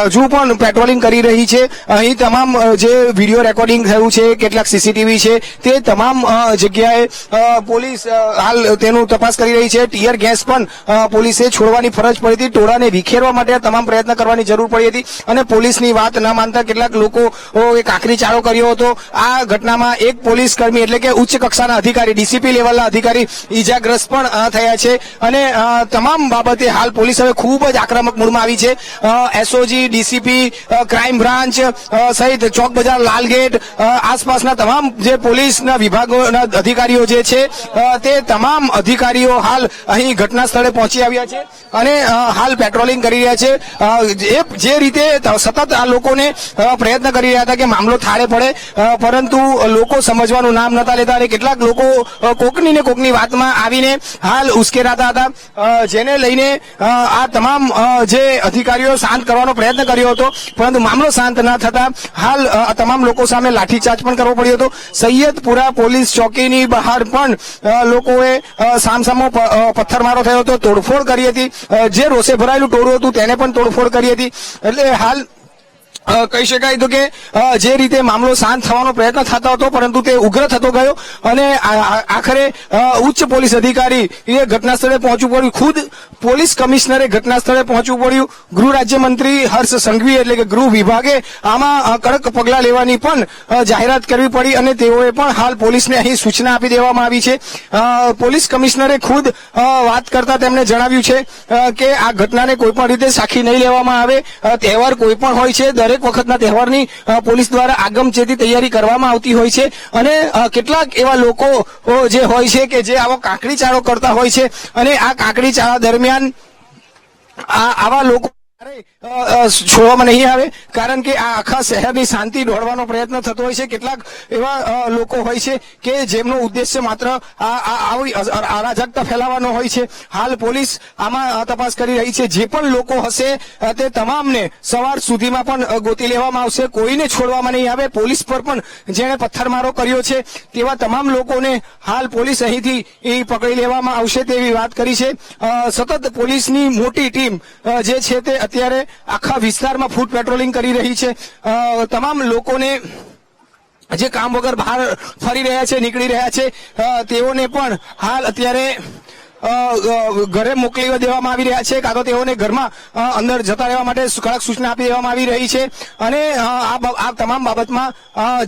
હજુ પણ પેટ્રોલિંગ કરી રહી છે. અહીં તમામ જે વિડીયો રેકોર્ડિંગ થયું છે, કેટલાક સીસીટીવી છે, તે તમામ જગ્યાએ પોલીસ હાલ તેનું તપાસ કરી રહી છે. ટીયર ગેસ પણ પોલીસે છોડવાની ફરજ પડી હતી. ટોળાને વિખેરવા માટે તમામ પ્રયત્ન કરવાની જરૂર પડી હતી અને પોલીસની વાત ન માનતા કેટલાક લોકો કાંકરી ચાળો કર્યો હતો. આ ઘટનામાં એક પોલીસ કર્મી એટલે કે ઉચ્ચ કક્ષાના અધિકારી, ડીસીપી લેવલના અધિકારી ઈજાગ્રસ્ત પણ થયા છે અને તમામ બાબતે હાલ પોલીસ હવે ખૂબ જ આક્રમક મૂડમાં આવી છે. એસઓજી, ડીસીપી, ક્રાઇમ બ્રાન્ચ સહિત ચોક બજાર, લાલગેટ આસપાસના તમામ જે પોલીસના વિભાગોના અધિકારીઓ જે છે તે તમામ અધિકારીઓ હાલ અહીં ઘટના સ્થળે પહોંચી આવ્યા છે અને હાલ પેટ્રોલિંગ કરી રહ્યા છે. જે રીતે સતત આ લોકોને પ્રયત્ન કરી રહ્યા હતા કે મામલો થાળે પડે, પરંતુ લોકો સમજવાનું નામ નતા લેતા અને કેટલાક લોકો કોકની ને કોકની વાતમાં આવીને હાલ ઉશ્કેરાતા હતા, જેને લઈને આ તમામ જે અધિકારીઓ શાંત કરવાનો પ્રયત્ન કર્યો હતો, પરંતુ મામલો શાંત ન થતા હાલ તમામ લોકો સામે લાઠીચાર્જ પણ કરવો પડ્યો હતો. સૈયદપુરા પોલીસ ચોકીની બહાર પણ લોકોએ સામસામો પથ્થરમારો થયો હતો, તોડફોડ કરી હતી. જે રોષે ભરાયેલું ટોળું હતું તેને પણ તોડફોડ કરી હતી. એટલે હાલ કહી શકાય તો કે જે રીતે મામલો શાંત થવાનો પ્રયત્ન થતો હતો, પરંતુ તે ઉગ્ર થતો ગયો અને આખરે ઉચ્ચ પોલીસ અધિકારી એ ઘટના સ્થળે પહોંચવું પડ્યું. ખુદ પોલીસ કમિશનરે ઘટના સ્થળે પહોંચવું પડ્યું. ગૃહ રાજ્યમંત્રી હર્ષ સંઘવી એટલે કે ગૃહ વિભાગે આમાં કડક પગલા લેવાની પણ જાહેરાત કરવી પડી અને તેઓએ પણ હાલ પોલીસને અહીં સૂચના આપી દેવામાં આવી છે. પોલીસ કમિશનરે ખુદ વાત કરતા તેમણે જણાવ્યું છે કે આ ઘટનાને કોઈ પણ રીતે સાખી નહીં લેવામાં આવે. તહેવાર કોઈ પણ હોય છે, દરેક વખતના તહેવારની પોલીસ દ્વારા આગમચેતી તૈયારી કરવામાં આવતી હોય છે અને કેટલાક એવા લોકો જે હોય છે કે જે આવો કાંકરી ચાળો કરતા હોય છે અને આ કાંકરી ચાળા દરમિયાન આવા લોકો છોડવામાં નહીં આવે, કારણ કે આ આખા શહેરની શાંતિ દોડવાનો પ્રયત્ન થતો હોય છે. કેટલાક એવા લોકો હોય છે કે જેમનો ઉદ્દેશ્ય માત્ર આવી અરાજકતા ફેલાવવાનો હોય છે. હાલ પોલીસ આમાં તપાસ કરી રહી છે. જે પણ લોકો હશે તે તમામને સવાર સુધીમાં પણ ગોતી લેવામાં આવશે. કોઈને છોડવામાં નહીં આવે. પોલીસ પર પણ જેણે પથ્થરમારો કર્યો છે તેવા તમામ લોકોને હાલ પોલીસ અહીંથી પકડી લેવામાં આવશે તેવી વાત કરી છે. સતત પોલીસની મોટી ટીમ જે છે તે અત્યારે આખા વિસ્તારમાં ફૂટ પેટ્રોલિંગ કરી રહી છે. તમામ લોકોને જે કામ વગર બહાર ફરી રહ્યા છે, નીકળી રહ્યા છે, તેઓને પણ હાલ અત્યારે ઘરે મોકલી દેવામાં આવી રહ્યા છે, કાં તો તેઓને ઘરમાં અંદર જતા રહેવા માટે કડક સૂચના આપી દેવામાં આવી રહી છે અને આ તમામ બાબતમાં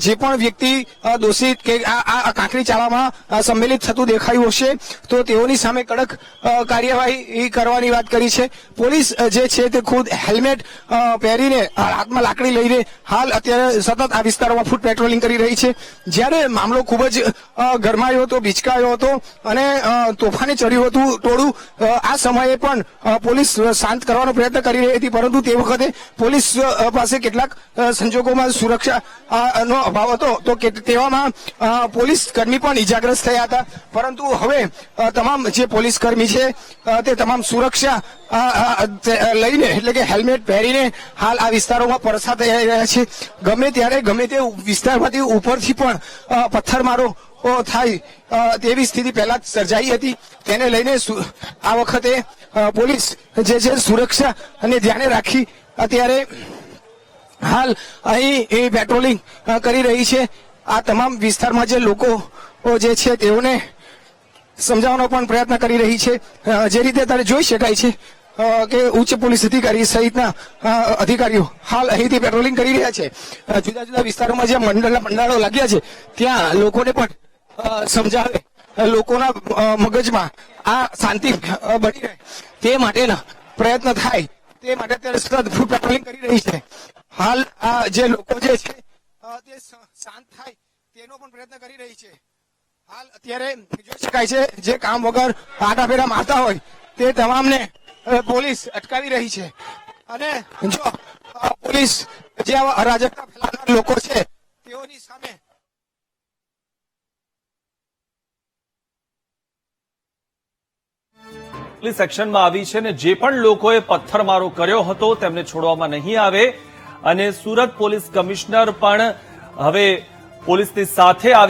જે પણ વ્યક્તિ દોષિત કે આ કાંકરી ચાળામાં સંમેલિત થતું દેખાયું હશે તો તેઓની સામે કડક કાર્યવાહી કરવાની વાત કરી છે. પોલીસ જે છે તે ખુદ હેલ્મેટ પહેરીને હાથમાં લાકડી લઈને હાલ અત્યારે સતત આ વિસ્તારોમાં ફૂટ પેટ્રોલિંગ કરી રહી છે. જ્યારે મામલો ખૂબ જ ગરમાયો હતો, બિચકાયો હતો અને તોફાને ચડ્યું હતું ટોળું, આ સમયે પણ પોલીસ શાંત કરવાનો પ્રયત્ન કરી રહી હતી, પરંતુ તે વખતે પોલીસ પાસે કેટલાક સંજોગોમાં સુરક્ષા નો અભાવ હતો, તો તેવામાં પોલીસ કર્મી પણ ઇજાગ્રસ્ત થયા હતા. પરંતુ હવે તમામ જે પોલીસ કર્મી છે તે તમામ સુરક્ષા લઈને એટલે કે હેલ્મેટ પહેરીને હાલ આ વિસ્તારોમાં પરસા થઈ રહ્યા છે. ગમે ત્યારે ગમે તે વિસ્તારમાંથી ઉપરથી પણ પથ્થરમારો થાય તેવી સ્થિતિ પહેલા સર્જાઈ હતી. તેને લઈને આ વખતે પોલીસ જે છે સુરક્ષા અને ધ્યાને રાખી અત્યારે હાલ અહીં પેટ્રોલિંગ કરી રહી છે. આ તમામ વિસ્તારમાં જે લોકો જે છે તેઓને સમજાવવાનો પણ પ્રયત્ન કરી રહી છે. જે રીતે અત્યારે જોઈ શકાય છે કે ઉચ્ચ પોલીસ અધિકારી સહિતના અધિકારીઓ હાલ અહીંથી પેટ્રોલિંગ કરી રહ્યા છે. જુદા જુદા વિસ્તારોમાં જે મંડળો લાગ્યા છે ત્યાં લોકોને પણ સમજાવે, લોકોના મગજમાં આ શાંતિ બની રહે તે માટેના પ્રયત્ન થાય તે માટે અત્યારે સતત ફૂટ પેટ્રોલિંગ કરી રહી છે. હાલ આ જે લોકો જે છે તે શાંત થાય તેનો પણ પ્રયત્ન કરી રહી છે. હાલ અત્યારે જોઈ શકાય છે જે કામ વગર આટાફેરા મારતા હોય તે તમામને પોલીસ અટકાવી રહી છે અને જો પોલીસ જે આવા અરાજકતા ફેલાવનાર લોકો છે તેઓની સામે પોલીસ એક્શનમાં આવી છે અને જે પણ લોકોએ પથ્થરમારો કર્યો હતો તેમને છોડવામાં નહીં આવે અને સુરત પોલીસ કમિશનર પણ હવે પોલીસની સાથે આવ્યા